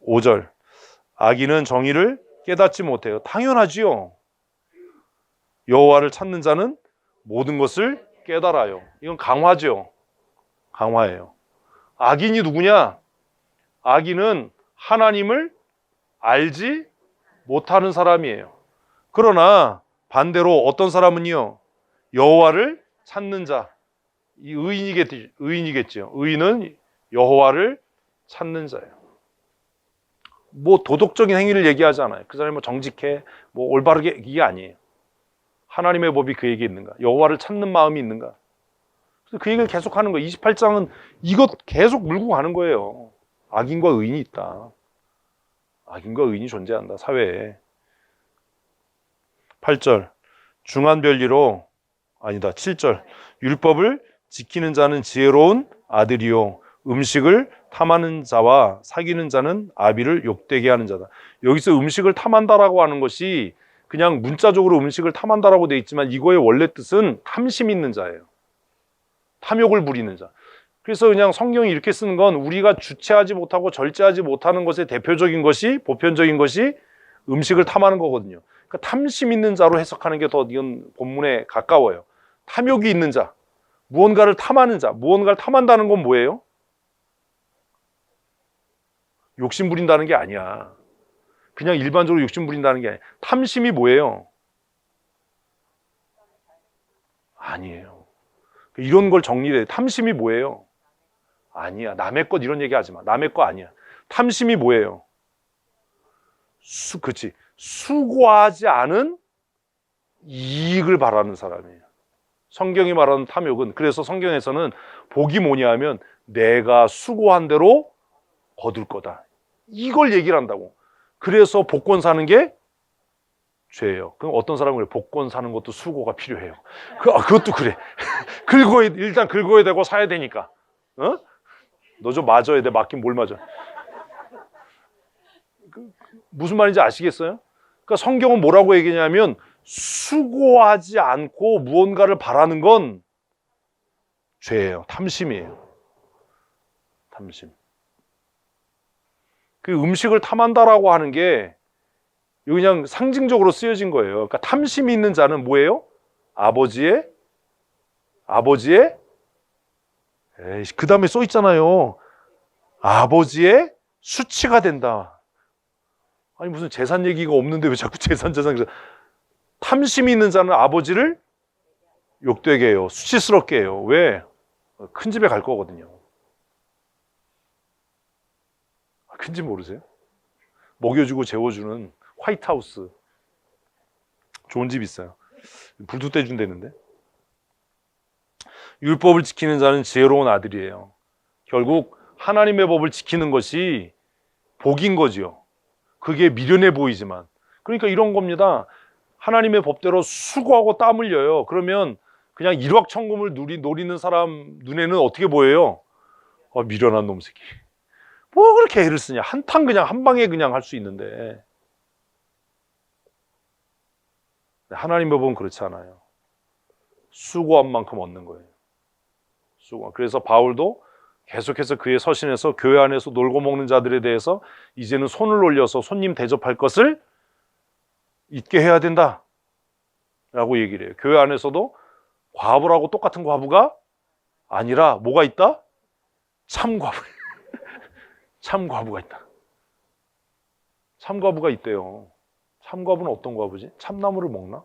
5절. 악인은 정의를 깨닫지 못해요. 당연하지요. 여호와를 찾는 자는 모든 것을 깨달아요. 이건 강화죠. 강화예요. 악인이 누구냐? 악인은 하나님을 알지 못하는 사람이에요. 그러나 반대로 어떤 사람은요, 여호와를 찾는 자, 이 의인이겠죠. 의인은 여호와를 찾는 자예요. 뭐 도덕적인 행위를 얘기하지 않아요. 그 사람이 뭐 정직해, 뭐 올바르게, 이게 아니에요. 하나님의 법이 그에게 있는가? 여호와를 찾는 마음이 있는가? 그래서 그 얘기를 계속하는 거예요. 28장은 이것 계속 물고 가는 거예요. 악인과 의인이 있다. 악인과 의인이 존재한다, 사회에. 8절. 중한 별리로, 아니다, 7절. 율법을 지키는 자는 지혜로운 아들이요, 음식을 탐하는 자와 사귀는 자는 아비를 욕되게 하는 자다. 여기서 음식을 탐한다라고 하는 것이 그냥 문자적으로 음식을 탐한다라고 되어 있지만 이거의 원래 뜻은 탐심 있는 자예요. 탐욕을 부리는 자. 그래서 그냥 성경이 이렇게 쓰는 건 우리가 주체하지 못하고 절제하지 못하는 것의 대표적인 것이, 보편적인 것이 음식을 탐하는 거거든요. 그러니까 탐심 있는 자로 해석하는 게 더 이건 본문에 가까워요. 탐욕이 있는 자, 무언가를 탐하는 자. 무언가를 탐한다는 건 뭐예요? 욕심 부린다는 게 아니야. 그냥 일반적으로 욕심 부린다는 게 아니야. 탐심이 뭐예요? 아니에요. 이런 걸 정리해. 탐심이 뭐예요? 아니야. 남의 것 이런 얘기 하지 마. 남의 거 아니야. 탐심이 뭐예요? 그치. 수고하지 않은 이익을 바라는 사람이에요. 성경이 말하는 탐욕은, 그래서 성경에서는 복이 뭐냐 하면 내가 수고한 대로 거둘 거다. 이걸 얘기를 한다고. 그래서 복권 사는 게 죄예요. 그럼 어떤 사람은 그래, 복권 사는 것도 수고가 필요해요. 그것도 그래. 일단 긁어야 되고 사야 되니까. 어? 너 좀 맞아야 돼. 맞긴 뭘 맞아. 무슨 말인지 아시겠어요? 그러니까 성경은 뭐라고 얘기냐면 수고하지 않고 무언가를 바라는 건 죄예요. 탐심이에요. 탐심. 그 음식을 탐한다라고 하는 게 그냥 상징적으로 쓰여진 거예요. 그러니까 탐심이 있는 자는 뭐예요? 아버지의 그 다음에 써 있잖아요. 아버지의 수치가 된다. 아니 무슨 재산 얘기가 없는데 왜 자꾸 재산. 탐심이 있는 자는 아버지를 욕되게 해요. 수치스럽게 해요. 왜? 큰 집에 갈 거거든요. 큰 집 모르세요? 먹여주고 재워주는 화이트하우스. 좋은 집 있어요. 불도 떼준다는데. 율법을 지키는 자는 지혜로운 아들이에요. 결국 하나님의 법을 지키는 것이 복인 거지요. 그게 미련해 보이지만. 그러니까 이런 겁니다. 하나님의 법대로 수고하고 땀 흘려요. 그러면 그냥 일확천금을 노리는 사람 눈에는 어떻게 보여요? 미련한 놈 새끼. 뭐 그렇게 애를 쓰냐. 한탕 그냥 한 방에 그냥 할 수 있는데. 하나님의 법은 그렇지 않아요. 수고한 만큼 얻는 거예요. 그래서 바울도 계속해서 그의 서신에서 교회 안에서 놀고 먹는 자들에 대해서 이제는 손을 올려서 손님 대접할 것을 있게 해야 된다 라고 얘기를 해요. 교회 안에서도 과부라고 똑같은 과부가 아니라 뭐가 있다? 참과부. 참과부가 있다. 참과부가 있대요. 참과부는 어떤 과부지? 참나무를 먹나?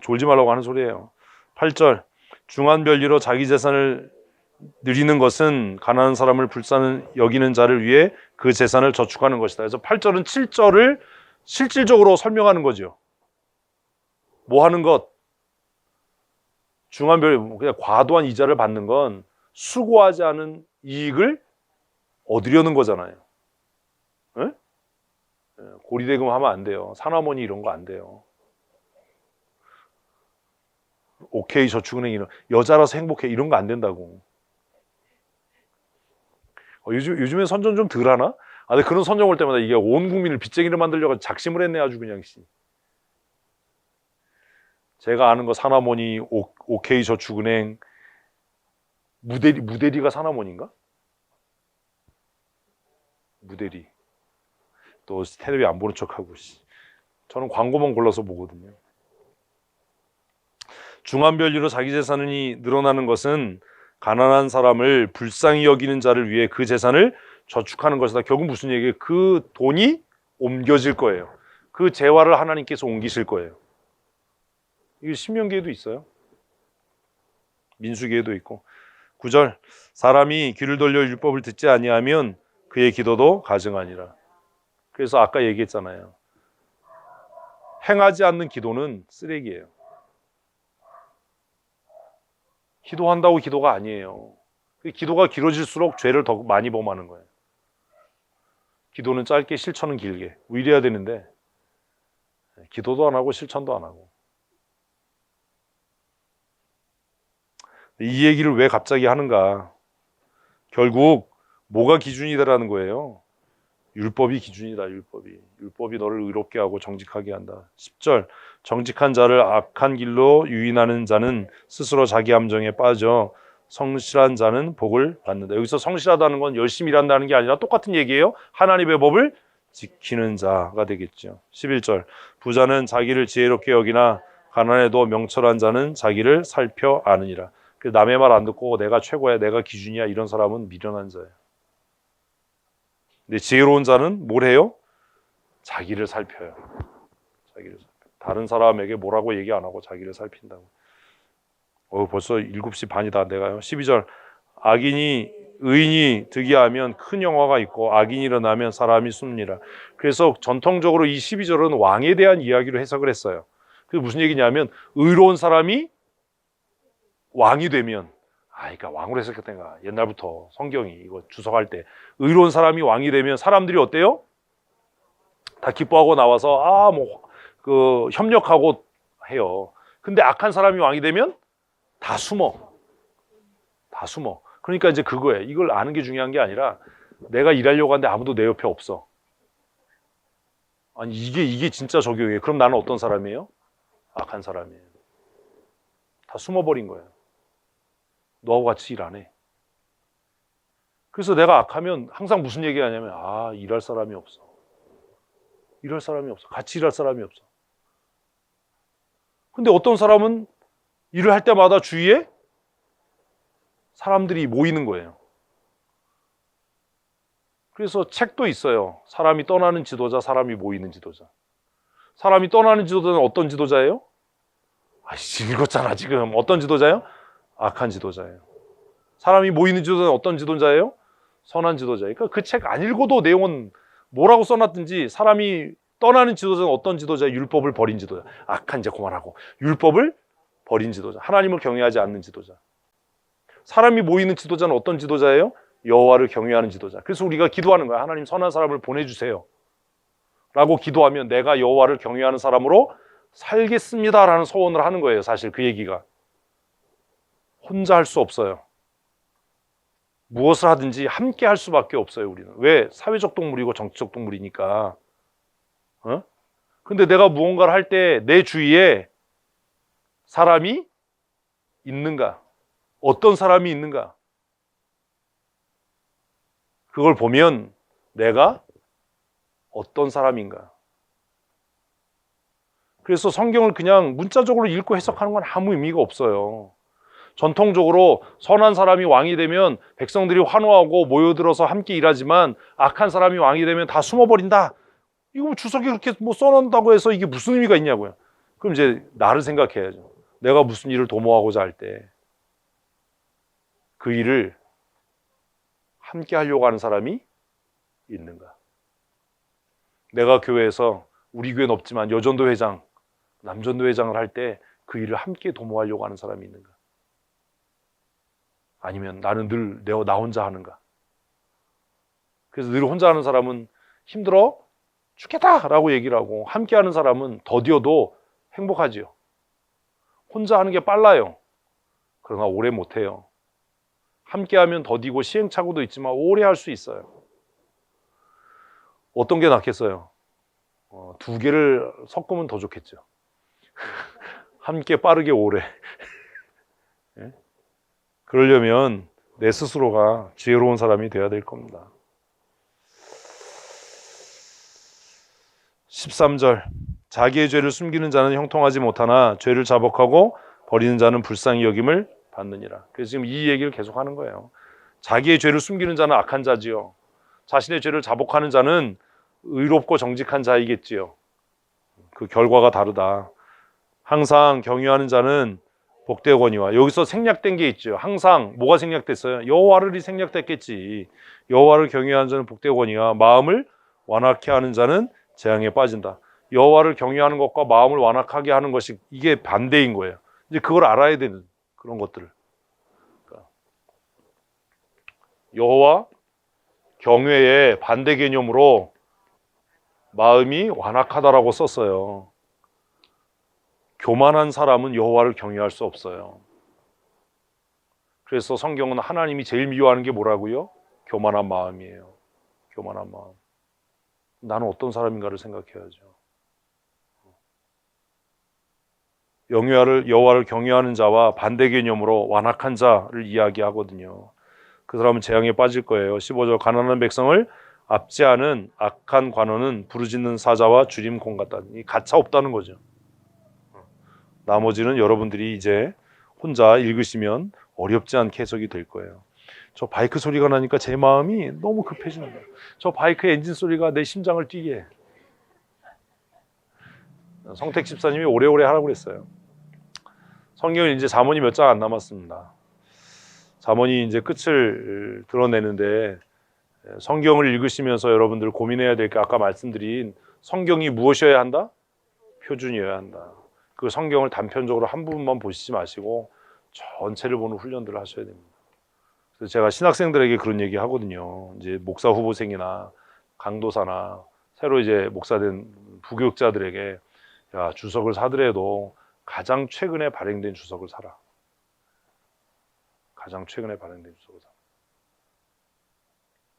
졸지 말라고 하는 소리예요. 8절 중한 별리로 자기 재산을 누리는 것은 가난한 사람을 불쌍히 여기는 자를 위해 그 재산을 저축하는 것이다. 그래서 8절은 7절을 실질적으로 설명하는 거죠. 뭐 하는 것? 중한 별, 그냥 과도한 이자를 받는 건 수고하지 않은 이익을 얻으려는 거잖아요. 네? 고리대금 하면 안 돼요. 산화머니 이런 거 안 돼요. 오케이 저축은행 이런 여자라서 행복해 이런 거 안 된다고. 요즘에 선전 좀 덜 하나? 근데 그런 선전 올 때마다 이게 온 국민을 빚쟁이를 만들려고 작심을 했네 아주 그냥. 제가 아는 거 산화머니, 오케이 저축은행, 무대리가 산화머니인가? 무대리. 또 텔레비 안 보는 척하고. 저는 광고만 골라서 보거든요. 중한별리로 자기 재산이 늘어나는 것은 가난한 사람을 불쌍히 여기는 자를 위해 그 재산을 저축하는 것이다. 결국 무슨 얘기예요? 그 돈이 옮겨질 거예요. 그 재화를 하나님께서 옮기실 거예요. 이게 신명기에도 있어요. 민수기에도 있고. 9절 사람이 귀를 돌려 율법을 듣지 아니하면 그의 기도도 가증하니라. 그래서 아까 얘기했잖아요. 행하지 않는 기도는 쓰레기예요. 기도한다고 기도가 아니에요. 기도가 길어질수록 죄를 더 많이 범하는 거예요. 기도는 짧게 실천은 길게. 이래야 되는데 기도도 안 하고 실천도 안 하고. 이 얘기를 왜 갑자기 하는가? 결국 뭐가 기준이다라는 거예요. 율법이 기준이다. 율법이 너를 의롭게 하고 정직하게 한다. 10절 정직한 자를 악한 길로 유인하는 자는 스스로 자기 함정에 빠져 성실한 자는 복을 받는다. 여기서 성실하다는 건 열심히 일한다는 게 아니라 똑같은 얘기예요. 하나님의 법을 지키는 자가 되겠죠. 11절 부자는 자기를 지혜롭게 여기나 가난해도 명철한 자는 자기를 살펴 아느니라. 남의 말 안 듣고 내가 최고야, 내가 기준이야 이런 사람은 미련한 자예요. 근데 지혜로운 자는 뭘 해요? 자기를 살펴요. 자기를 살펴. 다른 사람에게 뭐라고 얘기 안 하고 자기를 살핀다고. 벌써 7시 반이다. 내가요. 12절 의인이 득이하면 큰 영화가 있고 악인이 일어나면 사람이 숨니라. 그래서 전통적으로 이 12절은 왕에 대한 이야기로 해석을 했어요. 그게 무슨 얘기냐면 의로운 사람이 왕이 되면 그러니까 왕으로 해석했던가 옛날부터 성경이 이거 주석할 때 의로운 사람이 왕이 되면 사람들이 어때요? 다 기뻐하고 나와서 협력하고 해요. 근데 악한 사람이 왕이 되면 다 숨어. 그러니까 이제 그거예요. 이걸 아는 게 중요한 게 아니라 내가 일하려고 하는데 아무도 내 옆에 없어. 아니 이게 진짜 적용이에요. 그럼 나는 어떤 사람이에요? 악한 사람이에요. 다 숨어버린 거예요. 너하고 같이 일 안 해. 그래서 내가 악하면 항상 무슨 얘기 하냐면 일할 사람이 없어. 같이 일할 사람이 없어. 근데 어떤 사람은 일을 할 때마다 주위에 사람들이 모이는 거예요. 그래서 책도 있어요. 사람이 떠나는 지도자, 사람이 모이는 지도자. 사람이 떠나는 지도자는 어떤 지도자예요? 읽었잖아 지금. 어떤 지도자예요? 악한 지도자예요. 사람이 모이는 지도자는 어떤 지도자예요? 선한 지도자예요. 그러니까 그 책 안 읽어도 내용은 뭐라고 써놨든지 사람이 떠나는 지도자는 어떤 지도자예요? 율법을 버린 지도자. 악한 이제 그만하고 율법을 버린 지도자. 하나님을 경외하지 않는 지도자. 사람이 모이는 지도자는 어떤 지도자예요? 여호와를 경외하는 지도자. 그래서 우리가 기도하는 거야. 하나님 선한 사람을 보내주세요 라고 기도하면 내가 여호와를 경외하는 사람으로 살겠습니다 라는 소원을 하는 거예요. 사실 그 얘기가. 혼자 할 수 없어요. 무엇을 하든지 함께 할 수밖에 없어요. 우리는. 왜? 사회적 동물이고 정치적 동물이니까. 근데 내가 무언가를 할 때 내 주위에 사람이 있는가? 어떤 사람이 있는가? 그걸 보면 내가 어떤 사람인가? 그래서 성경을 그냥 문자적으로 읽고 해석하는 건 아무 의미가 없어요. 전통적으로 선한 사람이 왕이 되면 백성들이 환호하고 모여들어서 함께 일하지만 악한 사람이 왕이 되면 다 숨어버린다. 이거 주석이 그렇게 뭐 써놓는다고 해서 이게 무슨 의미가 있냐고요. 그럼 이제 나를 생각해야죠. 내가 무슨 일을 도모하고자 할 때 그 일을 함께 하려고 하는 사람이 있는가. 내가 교회에서 우리 교회는 없지만 여전도 회장, 남전도 회장을 할 때 그 일을 함께 도모하려고 하는 사람이 있는가. 아니면 나는 늘 나 혼자 하는가. 그래서 늘 혼자 하는 사람은 힘들어 죽겠다 라고 얘기를 하고 함께 하는 사람은 더디어도 행복하지요. 혼자 하는 게 빨라요. 그러나 오래 못해요. 함께 하면 더디고 시행착오도 있지만 오래 할 수 있어요. 어떤 게 낫겠어요? 두 개를 섞으면 더 좋겠죠. 함께 빠르게 오래. 예? 그러려면 내 스스로가 지혜로운 사람이 되어야 될 겁니다. 13절 자기의 죄를 숨기는 자는 형통하지 못하나 죄를 자복하고 버리는 자는 불쌍히 여김을 받느니라. 그래서 지금 이 얘기를 계속하는 거예요. 자기의 죄를 숨기는 자는 악한 자지요. 자신의 죄를 자복하는 자는 의롭고 정직한 자이겠지요. 그 결과가 다르다. 항상 경유하는 자는 복되거니와. 여기서 생략된 게 있죠. 항상 뭐가 생략됐어요? 여호와를 생략됐겠지. 여호와를 경유하는 자는 복되거니와 마음을 완악케 하는 자는 재앙에 빠진다. 여호와를 경유하는 것과 마음을 완악하게 하는 것이 이게 반대인 거예요. 이제 그걸 알아야 되는 그런 것들을. 그러니까 여호와 경외의 반대 개념으로 마음이 완악하다라고 썼어요. 교만한 사람은 여호와를 경외할 수 없어요. 그래서 성경은 하나님이 제일 미워하는 게 뭐라고요? 교만한 마음이에요. 교만한 마음. 나는 어떤 사람인가를 생각해야죠. 여호와를 경외하는 자와 반대 개념으로 완악한 자를 이야기하거든요. 그 사람은 재앙에 빠질 거예요. 15절 가난한 백성을 압제하는 악한 관원은 부르짖는 사자와 주림 공 같다. 이 가차 없다는 거죠. 나머지는 여러분들이 이제 혼자 읽으시면 어렵지 않게 해석이 될 거예요. 저 바이크 소리가 나니까 제 마음이 너무 급해지는 거예요. 저 바이크 엔진 소리가 내 심장을 뛰게 해. 성택 집사님이 오래오래 하라고 그랬어요. 성경은 이제 잠언이 몇 장 안 남았습니다. 잠언이 이제 끝을 드러내는데 성경을 읽으시면서 여러분들 고민해야 될 게 아까 말씀드린 성경이 무엇이어야 한다? 표준이어야 한다. 그 성경을 단편적으로 한 부분만 보시지 마시고 전체를 보는 훈련들을 하셔야 됩니다. 그래서 제가 신학생들에게 그런 얘기 하거든요. 이제 목사 후보생이나 강도사나 새로 이제 목사된 부교육자들에게 야, 주석을 사더라도 가장 최근에 발행된 주석을 사라. 가장 최근에 발행된 주석을 사라.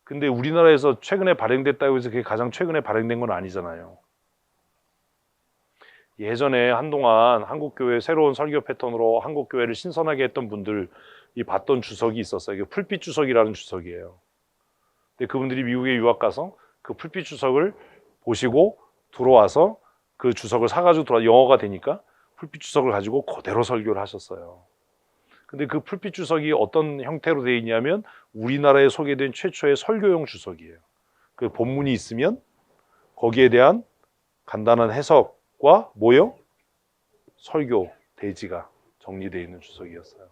근데 우리나라에서 최근에 발행됐다고 해서 그게 가장 최근에 발행된 건 아니잖아요. 예전에 한동안 한국교회 새로운 설교 패턴으로 한국교회를 신선하게 했던 분들이 봤던 주석이 있었어요. 이게 풀빛 주석이라는 주석이에요. 근데 그분들이 미국에 유학 가서 그 풀빛 주석을 보시고 들어와서 그 주석을 사가지고 영어가 되니까 풀빛 주석을 가지고 그대로 설교를 하셨어요. 근데 그 풀빛 주석이 어떤 형태로 되어 있냐면 우리나라에 소개된 최초의 설교용 주석이에요. 그 본문이 있으면 거기에 대한 간단한 해석과 뭐요? 설교 대지가 정리되어 있는 주석이었어요.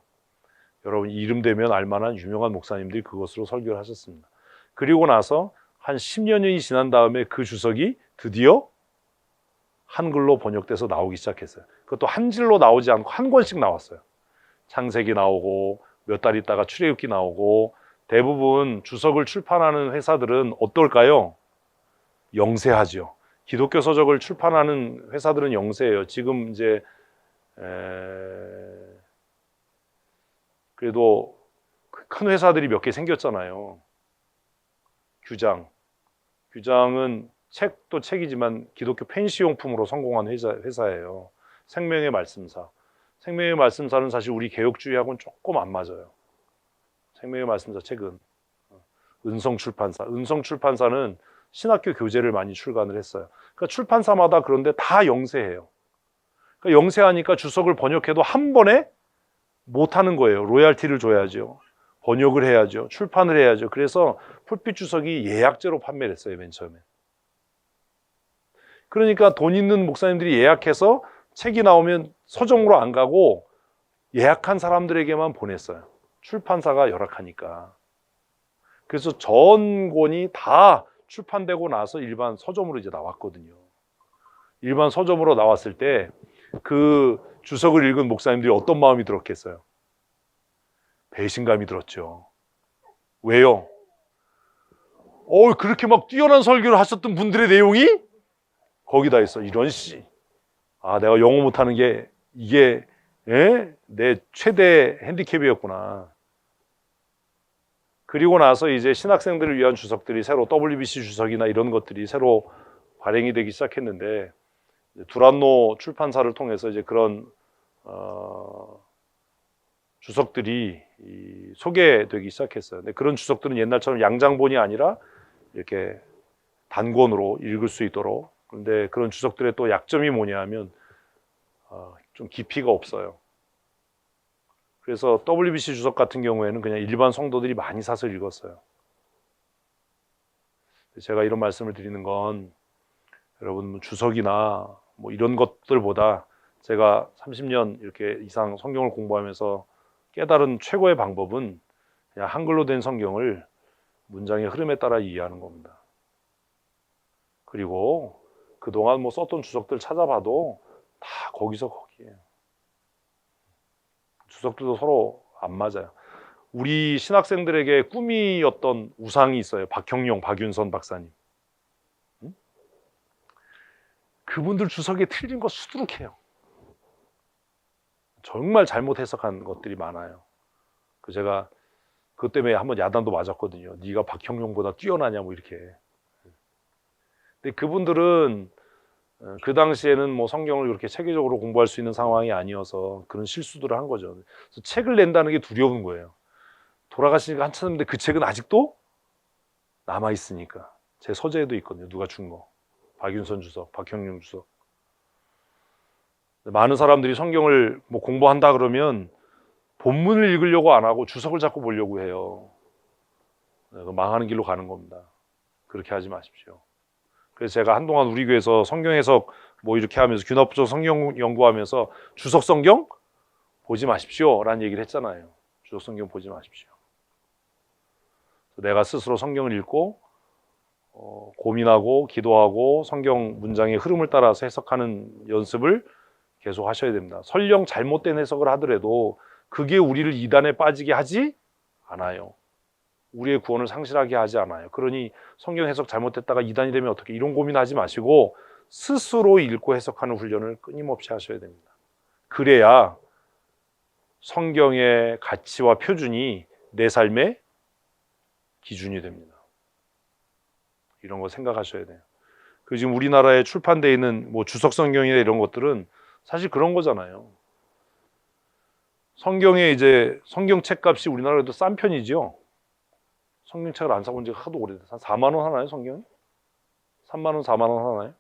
여러분 이름 되면 알만한 유명한 목사님들이 그것으로 설교를 하셨습니다. 그리고 나서 한 10여 년이 지난 다음에 그 주석이 드디어 한글로 번역돼서 나오기 시작했어요. 그것도 한 질로 나오지 않고 한 권씩 나왔어요. 창세기 나오고 몇 달 있다가 출애굽기 나오고 대부분 주석을 출판하는 회사들은 어떨까요? 영세하죠. 기독교 서적을 출판하는 회사들은 영세예요. 지금 이제 그래도 큰 회사들이 몇 개 생겼잖아요. 규장은 책도 책이지만 기독교 펜시용품으로 성공한 회사예요. 생명의 말씀사. 생명의 말씀사는 사실 우리 개혁주의하고는 조금 안 맞아요. 생명의 말씀사 책은 은성출판사. 은성출판사는 신학교 교재를 많이 출간을 했어요. 그러니까 출판사마다 그런데 다 영세해요. 그러니까 영세하니까 주석을 번역해도 한 번에 못 하는 거예요. 로얄티를 줘야죠. 번역을 해야죠. 출판을 해야죠. 그래서 풀빛 주석이 예약제로 판매를 했어요, 맨 처음에. 그러니까 돈 있는 목사님들이 예약해서 책이 나오면 서점으로 안 가고 예약한 사람들에게만 보냈어요. 출판사가 열악하니까. 그래서 전 권이 다 출판되고 나서 일반 서점으로 이제 나왔거든요. 일반 서점으로 나왔을 때 그 주석을 읽은 목사님들이 어떤 마음이 들었겠어요? 배신감이 들었죠. 왜요? 그렇게 막 뛰어난 설교를 하셨던 분들의 내용이 거기다 있어. 이런 씨. 내가 영어 못하는 게 이게 내 최대 핸디캡이었구나. 그리고 나서 이제 신학생들을 위한 주석들이 새로 WBC 주석이나 이런 것들이 새로 발행이 되기 시작했는데 두란노 출판사를 통해서 이제 그런 주석들이 소개되기 시작했어요. 근데 그런 주석들은 옛날처럼 양장본이 아니라 이렇게 단권으로 읽을 수 있도록. 그런데 그런 주석들의 또 약점이 뭐냐면 좀 깊이가 없어요. 그래서 WBC 주석 같은 경우에는 그냥 일반 성도들이 많이 사서 읽었어요. 제가 이런 말씀을 드리는 건 여러분 주석이나 뭐 이런 것들보다 제가 30년 이렇게 이상 성경을 공부하면서 깨달은 최고의 방법은 그냥 한글로 된 성경을 문장의 흐름에 따라 이해하는 겁니다. 그리고 그동안 뭐 썼던 주석들 찾아봐도 다 거기서 거기에요. 주석들도 서로 안 맞아요. 우리 신학생들에게 꿈이었던 우상이 있어요. 박형용, 박윤선 박사님. 그분들 주석에 틀린 거 수두룩해요. 정말 잘못 해석한 것들이 많아요. 제가 그것 때문에 한번 야단도 맞았거든요. 네가 박형용보다 뛰어나냐 뭐 이렇게. 근데 그분들은 그 당시에는 뭐 성경을 그렇게 체계적으로 공부할 수 있는 상황이 아니어서 그런 실수들을 한 거죠. 그래서 책을 낸다는 게 두려운 거예요. 돌아가시니까 한참 됐는데 그 책은 아직도 남아 있으니까. 제 서재에도 있거든요. 누가 준 거. 박윤선 주석, 박형용 주석. 많은 사람들이 성경을 뭐 공부한다 그러면 본문을 읽으려고 안 하고 주석을 자꾸 보려고 해요. 망하는 길로 가는 겁니다. 그렇게 하지 마십시오. 그래서 제가 한동안 우리 교회에서 성경 해석 뭐 이렇게 하면서 균합적 성경 연구하면서 주석 성경 보지 마십시오 라는 얘기를 했잖아요. 주석 성경 보지 마십시오. 내가 스스로 성경을 읽고 고민하고 기도하고 성경 문장의 흐름을 따라서 해석하는 연습을 계속 하셔야 됩니다. 설령 잘못된 해석을 하더라도 그게 우리를 이단에 빠지게 하지 않아요. 우리의 구원을 상실하게 하지 않아요. 그러니 성경 해석 잘못됐다가 이단이 되면 어떻게, 이런 고민하지 마시고 스스로 읽고 해석하는 훈련을 끊임없이 하셔야 됩니다. 그래야 성경의 가치와 표준이 내 삶의 기준이 됩니다. 이런 거 생각하셔야 돼요. 그 지금 우리나라에 출판되어 있는 뭐 주석 성경이나 이런 것들은 사실 그런 거잖아요. 성경에 이제 성경책 값이 우리나라에도 싼 편이죠. 성경책을 안 사본 지가 하도 오래돼서 한 4만 원 하나요, 성경이? 3만 원, 4만 원 하나요?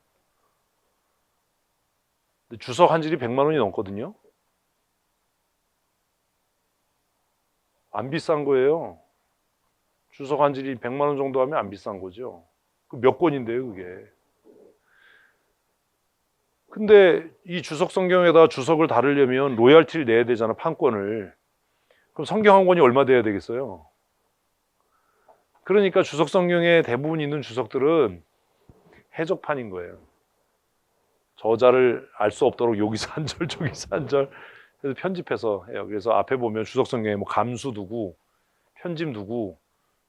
근데 주석 한 질이 100만 원이 넘거든요. 안 비싼 거예요. 주석 한 질이 100만 원 정도 하면 안 비싼 거죠. 몇 권인데요, 그게. 근데 이 주석 성경에다 주석을 다루려면 로열티를 내야 되잖아, 판권을. 그럼 성경 한 권이 얼마 돼야 되겠어요? 그러니까 주석 성경에 대부분 있는 주석들은 해적판인 거예요. 저자를 알 수 없도록 여기서 한 절, 저기서 한 절 해서 편집해서 해요. 그래서 앞에 보면 주석 성경에 뭐 감수 두고 편집 두고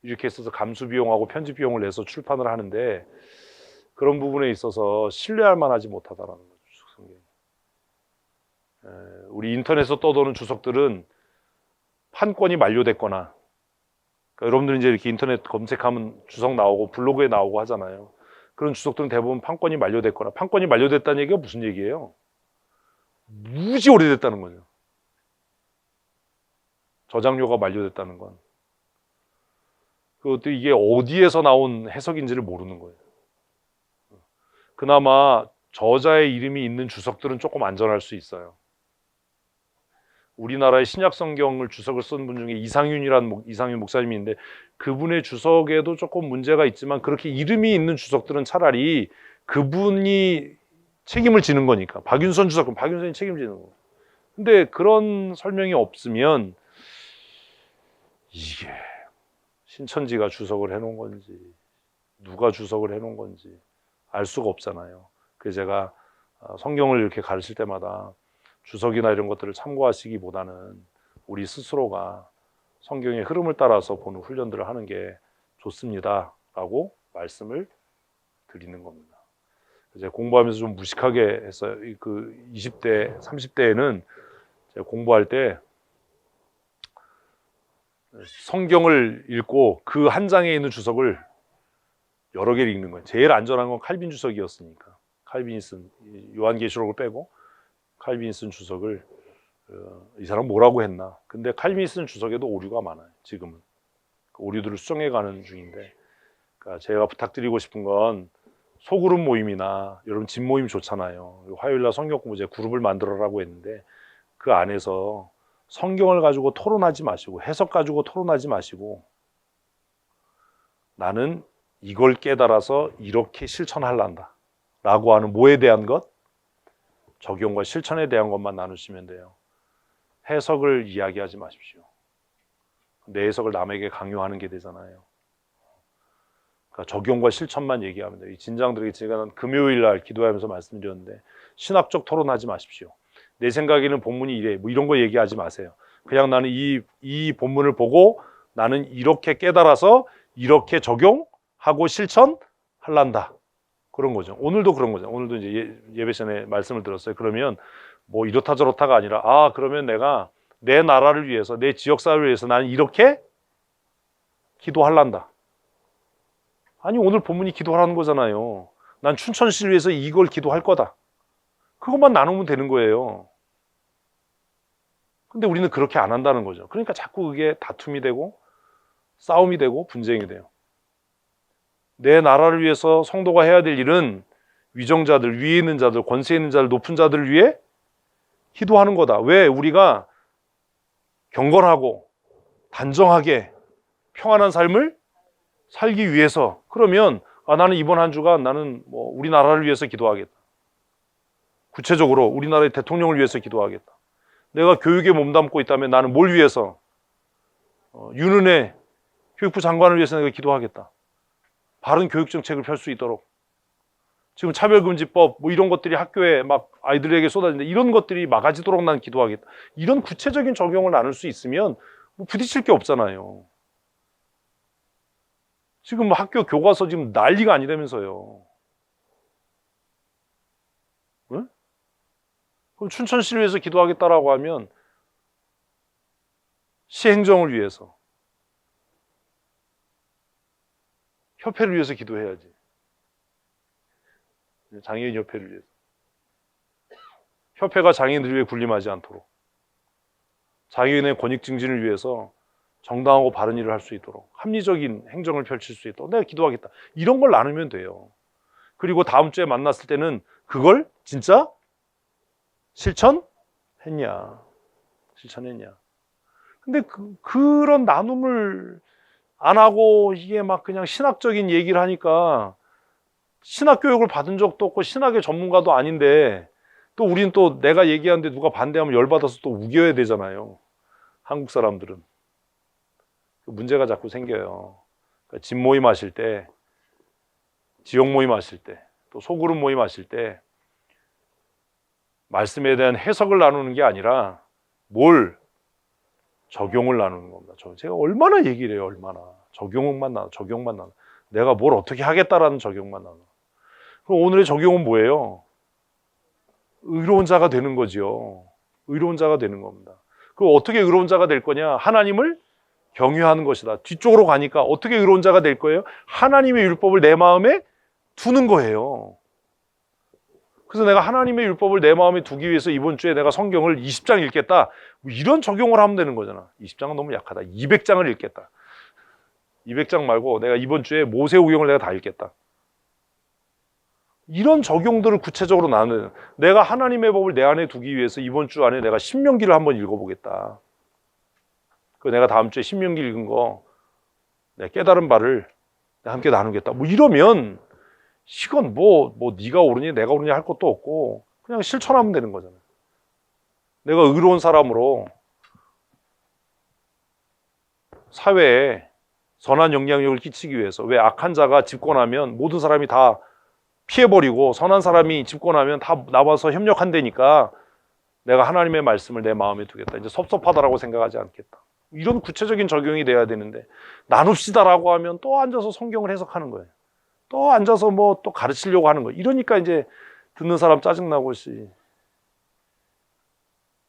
이렇게 있어서 감수 비용하고 편집 비용을 내서 출판을 하는데 그런 부분에 있어서 신뢰할 만하지 못하다라는 거죠. 주석 성경이. 우리 인터넷에서 떠도는 주석들은 판권이 만료됐거나, 그러니까 여러분들 이제 이렇게 인터넷 검색하면 주석 나오고 블로그에 나오고 하잖아요. 그런 주석들은 대부분 판권이 만료됐거나, 판권이 만료됐다는 얘기가 무슨 얘기예요? 무지 오래됐다는 거죠. 저작료가 만료됐다는 건. 그것도 이게 어디에서 나온 해석인지를 모르는 거예요. 그나마 저자의 이름이 있는 주석들은 조금 안전할 수 있어요. 우리나라의 신약 성경을 주석을 쓴 분 중에 이상윤 목사님이 있는데 그분의 주석에도 조금 문제가 있지만 그렇게 이름이 있는 주석들은 차라리 그분이 책임을 지는 거니까. 박윤선 주석은 박윤선이 책임지는 거고. 근데 그런 설명이 없으면 이게 신천지가 주석을 해놓은 건지 누가 주석을 해놓은 건지 알 수가 없잖아요. 그래서 제가 성경을 이렇게 가르칠 때마다 주석이나 이런 것들을 참고하시기보다는 우리 스스로가 성경의 흐름을 따라서 보는 훈련들을 하는 게 좋습니다 라고 말씀을 드리는 겁니다. 제가 공부하면서 좀 무식하게 했어요. 그 20대, 30대에는 제가 공부할 때 성경을 읽고 그 한 장에 있는 주석을 여러 개를 읽는 거예요. 제일 안전한 건 칼빈 주석이었으니까. 칼빈이 쓴 요한계시록을 빼고 칼빈이 쓴 주석을 이 사람 뭐라고 했나. 근데 칼빈이 쓴 주석에도 오류가 많아요. 지금은 그 오류들을 수정해가는 중인데, 그러니까 제가 부탁드리고 싶은 건 소그룹 모임이나 여러분 집 모임 좋잖아요. 화요일날 성경 공부 제 그룹을 만들어라고 했는데 그 안에서 성경을 가지고 토론하지 마시고 해석 가지고 토론하지 마시고 나는 이걸 깨달아서 이렇게 실천할란다 라고 하는 뭐에 대한 것? 적용과 실천에 대한 것만 나누시면 돼요. 해석을 이야기하지 마십시오. 내 해석을 남에게 강요하는 게 되잖아요. 그러니까 적용과 실천만 얘기하면 돼요. 이 진장들에게 제가 금요일 날 기도하면서 말씀드렸는데 신학적 토론하지 마십시오. 내 생각에는 본문이 이래 뭐 이런 거 얘기하지 마세요. 그냥 나는 이 본문을 보고 나는 이렇게 깨달아서 이렇게 적용하고 실천할란다. 그런 거죠. 오늘도 그런 거죠. 오늘도 이제 예배 전에 말씀을 들었어요. 그러면 뭐 이렇다 저렇다가 아니라 그러면 내가 내 나라를 위해서 내 지역사회를 위해서 나는 이렇게 기도할란다. 아니 오늘 본문이 기도하라는 거잖아요. 난 춘천시를 위해서 이걸 기도할 거다. 그것만 나누면 되는 거예요. 근데 우리는 그렇게 안 한다는 거죠. 그러니까 자꾸 그게 다툼이 되고 싸움이 되고 분쟁이 돼요. 내 나라를 위해서 성도가 해야 될 일은 위정자들, 위에 있는 자들, 권세 있는 자들, 높은 자들을 위해 기도하는 거다. 왜? 우리가 경건하고 단정하게 평안한 삶을 살기 위해서. 그러면 나는 이번 한 주간 나는 뭐 우리나라를 위해서 기도하겠다. 구체적으로 우리나라의 대통령을 위해서 기도하겠다. 내가 교육에 몸담고 있다면 나는 뭘 위해서? 윤은혜 교육부 장관을 위해서 내가 기도하겠다. 바른 교육 정책을 펼 수 있도록. 지금 차별금지법 뭐 이런 것들이 학교에 막 아이들에게 쏟아지는데 이런 것들이 막아지도록 난 기도하겠다. 이런 구체적인 적용을 나눌 수 있으면 뭐 부딪힐 게 없잖아요. 지금 학교 교과서 지금 난리가 아니라면서요. 응? 그럼 춘천시를 위해서 기도하겠다라고 하면 시행정을 위해서, 협회를 위해서 기도해야지. 장애인 협회를 위해서. 협회가 장애인들 위해 군림하지 않도록. 장애인의 권익 증진을 위해서 정당하고 바른 일을 할 수 있도록. 합리적인 행정을 펼칠 수 있도록. 내가 기도하겠다. 이런 걸 나누면 돼요. 그리고 다음 주에 만났을 때는 그걸 진짜 실천했냐. 근데 그런 나눔을 안 하고 이게 막 그냥 신학적인 얘기를 하니까 신학 교육을 받은 적도 없고 신학의 전문가도 아닌데 또 우리는 또 내가 얘기하는데 누가 반대하면 열받아서 또 우겨야 되잖아요. 한국 사람들은. 문제가 자꾸 생겨요. 그러니까 집 모임 하실 때, 지역 모임 하실 때, 또 소그룹 모임 하실 때 말씀에 대한 해석을 나누는 게 아니라 뭘 적용을 나누는 겁니다. 제가 얼마나 얘기를 해요. 얼마나. 적용만 나눠. 내가 뭘 어떻게 하겠다라는 적용만 나눠. 그럼 오늘의 적용은 뭐예요? 의로운 자가 되는 거지요. 의로운 자가 되는 겁니다. 그럼 어떻게 의로운 자가 될 거냐? 하나님을 경유하는 것이다. 뒤쪽으로 가니까 어떻게 의로운 자가 될 거예요? 하나님의 율법을 내 마음에 두는 거예요. 그래서 내가 하나님의 율법을 내 마음에 두기 위해서 이번 주에 내가 성경을 20장 읽겠다. 이런 적용을 하면 되는 거잖아. 20장은 너무 약하다. 200장을 읽겠다. 200장 말고 내가 이번 주에 모세오경을 내가 다 읽겠다. 이런 적용들을 구체적으로 나는 내가 하나님의 법을 내 안에 두기 위해서 이번 주 안에 내가 신명기를 한번 읽어보겠다. 그 내가 다음 주에 신명기 읽은 거 내가 깨달은 바를 함께 나누겠다. 뭐 이러면 이건 뭐 네가 옳으니 내가 옳으니 할 것도 없고 그냥 실천하면 되는 거잖아요. 내가 의로운 사람으로 사회에 선한 영향력을 끼치기 위해서, 왜 악한 자가 집권하면 모든 사람이 다 피해버리고 선한 사람이 집권하면 다 나와서 협력한다니까 내가 하나님의 말씀을 내 마음에 두겠다. 이제 섭섭하다라고 생각하지 않겠다. 이런 구체적인 적용이 돼야 되는데 나눕시다라고 하면 또 앉아서 성경을 해석하는 거예요. 또 앉아서 뭐 또 가르치려고 하는 거예요. 이러니까 이제 듣는 사람 짜증나고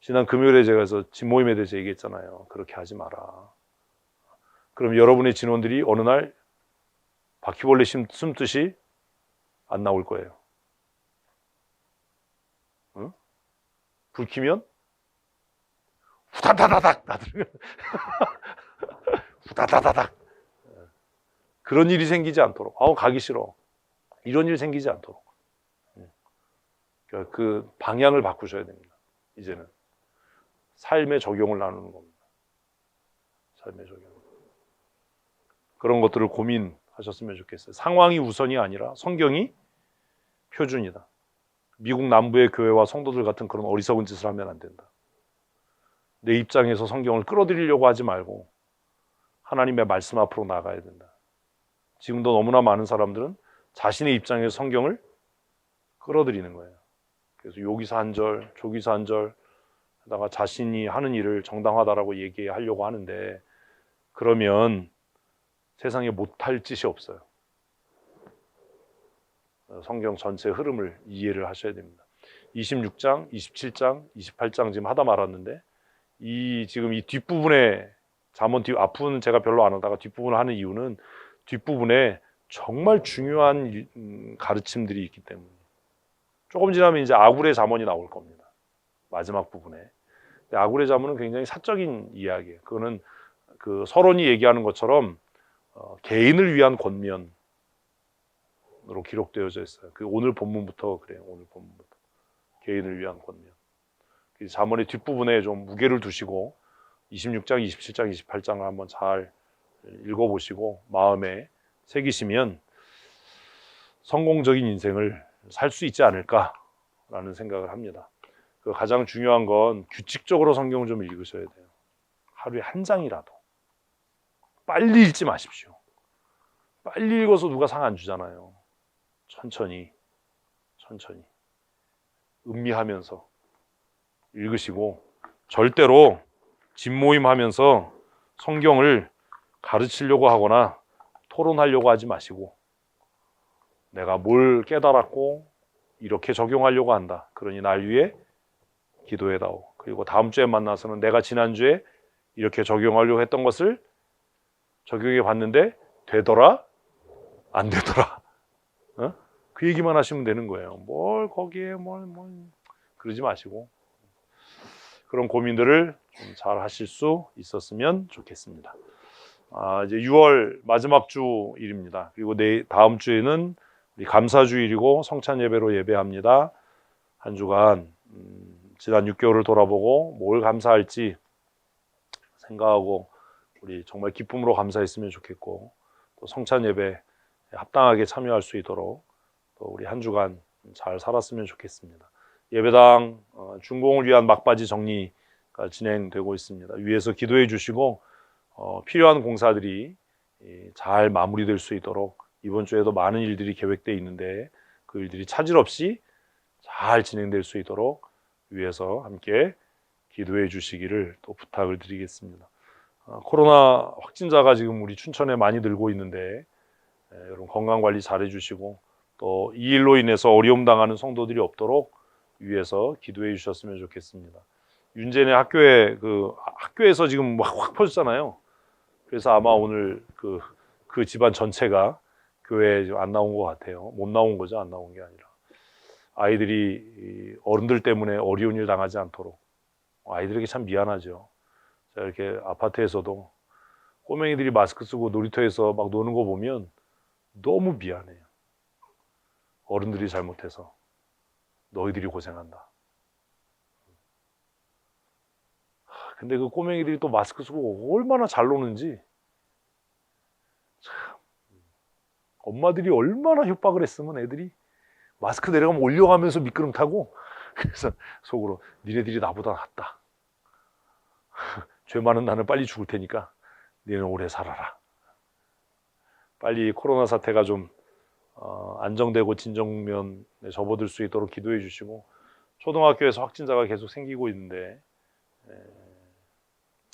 지난 금요일에 제가 진모임에 대해서 얘기했잖아요. 그렇게 하지 마라. 그럼 여러분의 진원들이 어느 날 바퀴벌레 숨듯이 안 나올 거예요. 응? 불 켜면 후다다다닥 나들면 후다다다닥 그런 일이 생기지 않도록 가기 싫어. 이런 일 생기지 않도록 그러니까 그 방향을 바꾸셔야 됩니다. 이제는 삶의 적용을 나누는 겁니다. 삶의 적용. 그런 것들을 고민하셨으면 좋겠어요. 상황이 우선이 아니라 성경이 표준이다. 미국 남부의 교회와 성도들 같은 그런 어리석은 짓을 하면 안 된다. 내 입장에서 성경을 끌어들이려고 하지 말고 하나님의 말씀 앞으로 나가야 된다. 지금도 너무나 많은 사람들은 자신의 입장에서 성경을 끌어들이는 거예요. 그래서 여기서 한 절, 저기서 한 절 하다가 자신이 하는 일을 정당하다라고 얘기하려고 하는데 그러면 세상에 못할 짓이 없어요. 성경 전체 흐름을 이해를 하셔야 됩니다. 26장, 27장, 28장 지금 하다 말았는데 지금 이 뒷부분에 잠언 앞부분은 제가 별로 안 하다가 뒷부분을 하는 이유는 뒷부분에 정말 중요한 가르침들이 있기 때문에 조금 지나면 이제 아굴의 잠언이 나올 겁니다. 마지막 부분에. 아굴의 잠언은 굉장히 사적인 이야기예요. 그거는 그 서론이 얘기하는 것처럼 개인을 위한 권면으로 기록되어져 있어요. 그 오늘 본문부터 그래요. 오늘 본문부터 개인을 위한 권면. 잠언의 뒷부분에 좀 무게를 두시고 26장, 27장, 28장을 한번 잘 읽어보시고 마음에 새기시면 성공적인 인생을 살 수 있지 않을까라는 생각을 합니다. 그 가장 중요한 건 규칙적으로 성경을 좀 읽으셔야 돼요. 하루에 한 장이라도. 빨리 읽지 마십시오. 빨리 읽어서 누가 상 안 주잖아요. 천천히 음미하면서 읽으시고 절대로 집모임 하면서 성경을 가르치려고 하거나 토론하려고 하지 마시고 내가 뭘 깨달았고 이렇게 적용하려고 한다. 그러니 날 위해 기도해다오. 그리고 다음 주에 만나서는 내가 지난주에 이렇게 적용하려고 했던 것을 적용해 봤는데 되더라? 안 되더라? 그 얘기만 하시면 되는 거예요. 뭘 거기에 그러지 마시고 그런 고민들을 좀 잘 하실 수 있었으면 좋겠습니다. 이제 6월 마지막 주일입니다. 그리고 다음 주에는 우리 감사주일이고 성찬 예배로 예배합니다. 한 주간 지난 6개월을 돌아보고 뭘 감사할지 생각하고 우리 정말 기쁨으로 감사했으면 좋겠고 또 성찬 예배 합당하게 참여할 수 있도록 또 우리 한 주간 잘 살았으면 좋겠습니다. 예배당 준공을 위한 막바지 정리가 진행되고 있습니다. 위에서 기도해 주시고 필요한 공사들이 잘 마무리될 수 있도록 이번 주에도 많은 일들이 계획되어 있는데 그 일들이 차질 없이 잘 진행될 수 있도록 위에서 함께 기도해 주시기를 또 부탁을 드리겠습니다. 코로나 확진자가 지금 우리 춘천에 많이 늘고 있는데 여러분 건강관리 잘 해주시고 또 이 일로 인해서 어려움 당하는 성도들이 없도록 위에서 기도해 주셨으면 좋겠습니다. 윤재네 학교에서 지금 확 퍼졌잖아요. 그래서 아마 오늘 그 집안 전체가 교회에 안 나온 것 같아요. 못 나온 거죠. 안 나온 게 아니라 아이들이 어른들 때문에 어려운 일 당하지 않도록 아이들에게 참 미안하죠. 제가 이렇게 아파트에서도 꼬맹이들이 마스크 쓰고 놀이터에서 막 노는 거 보면 너무 미안해요. 어른들이 잘못해서 너희들이 고생한다. 근데 그 꼬맹이들이 또 마스크 쓰고 얼마나 잘 노는지, 참, 엄마들이 얼마나 협박을 했으면 애들이 마스크 내려가면 올려가면서 미끄럼 타고, 그래서 속으로 니네들이 나보다 낫다. 죄 많은 나는 빨리 죽을 테니까 너희는 오래 살아라. 빨리 코로나 사태가 좀 안정되고 진정면에 접어들 수 있도록 기도해 주시고, 초등학교에서 확진자가 계속 생기고 있는데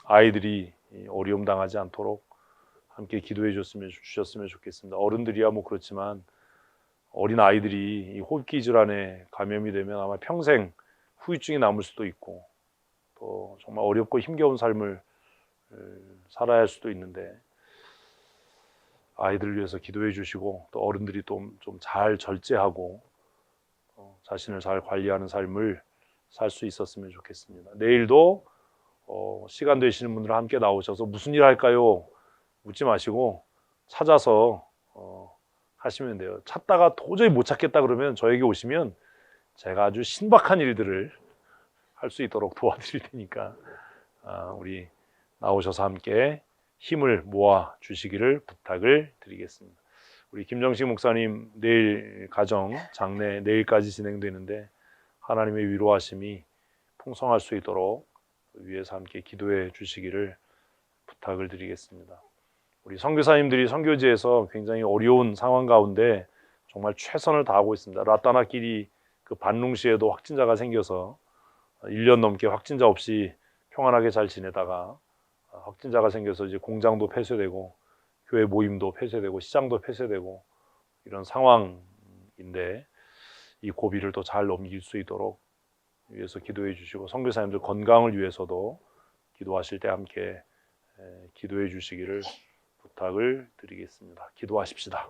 아이들이 어려움 당하지 않도록 함께 기도해 주셨으면 좋겠습니다. 어른들이야 뭐 그렇지만 어린 아이들이 이 호흡기 질환에 감염이 되면 아마 평생 후유증이 남을 수도 있고, 또 정말 어렵고 힘겨운 삶을 살아야 할 수도 있는데, 아이들을 위해서 기도해 주시고, 또 어른들이 좀 잘 절제하고 자신을 잘 관리하는 삶을 살 수 있었으면 좋겠습니다. 내일도 시간 되시는 분들 함께 나오셔서 무슨 일 할까요? 묻지 마시고 찾아서 하시면 돼요. 찾다가 도저히 못 찾겠다 그러면 저에게 오시면 제가 아주 신박한 일들을 할 수 있도록 도와드릴 테니까 우리 나오셔서 함께 힘을 모아 주시기를 부탁을 드리겠습니다. 우리 김정식 목사님 내일 가정 장례 내일까지 진행되는데 하나님의 위로하심이 풍성할 수 있도록 위에서 함께 기도해 주시기를 부탁을 드리겠습니다. 우리 선교사님들이 선교지에서 굉장히 어려운 상황 가운데 정말 최선을 다하고 있습니다. 라따나끼리 그 반룽시에도 확진자가 생겨서 1년 넘게 확진자 없이 평안하게 잘 지내다가 확진자가 생겨서 이제 공장도 폐쇄되고 교회 모임도 폐쇄되고 시장도 폐쇄되고 이런 상황인데, 이 고비를 또 잘 넘길 수 있도록 위해서 기도해 주시고, 선교사님들 건강을 위해서도 기도하실 때 함께 기도해 주시기를 부탁을 드리겠습니다. 기도하십시다.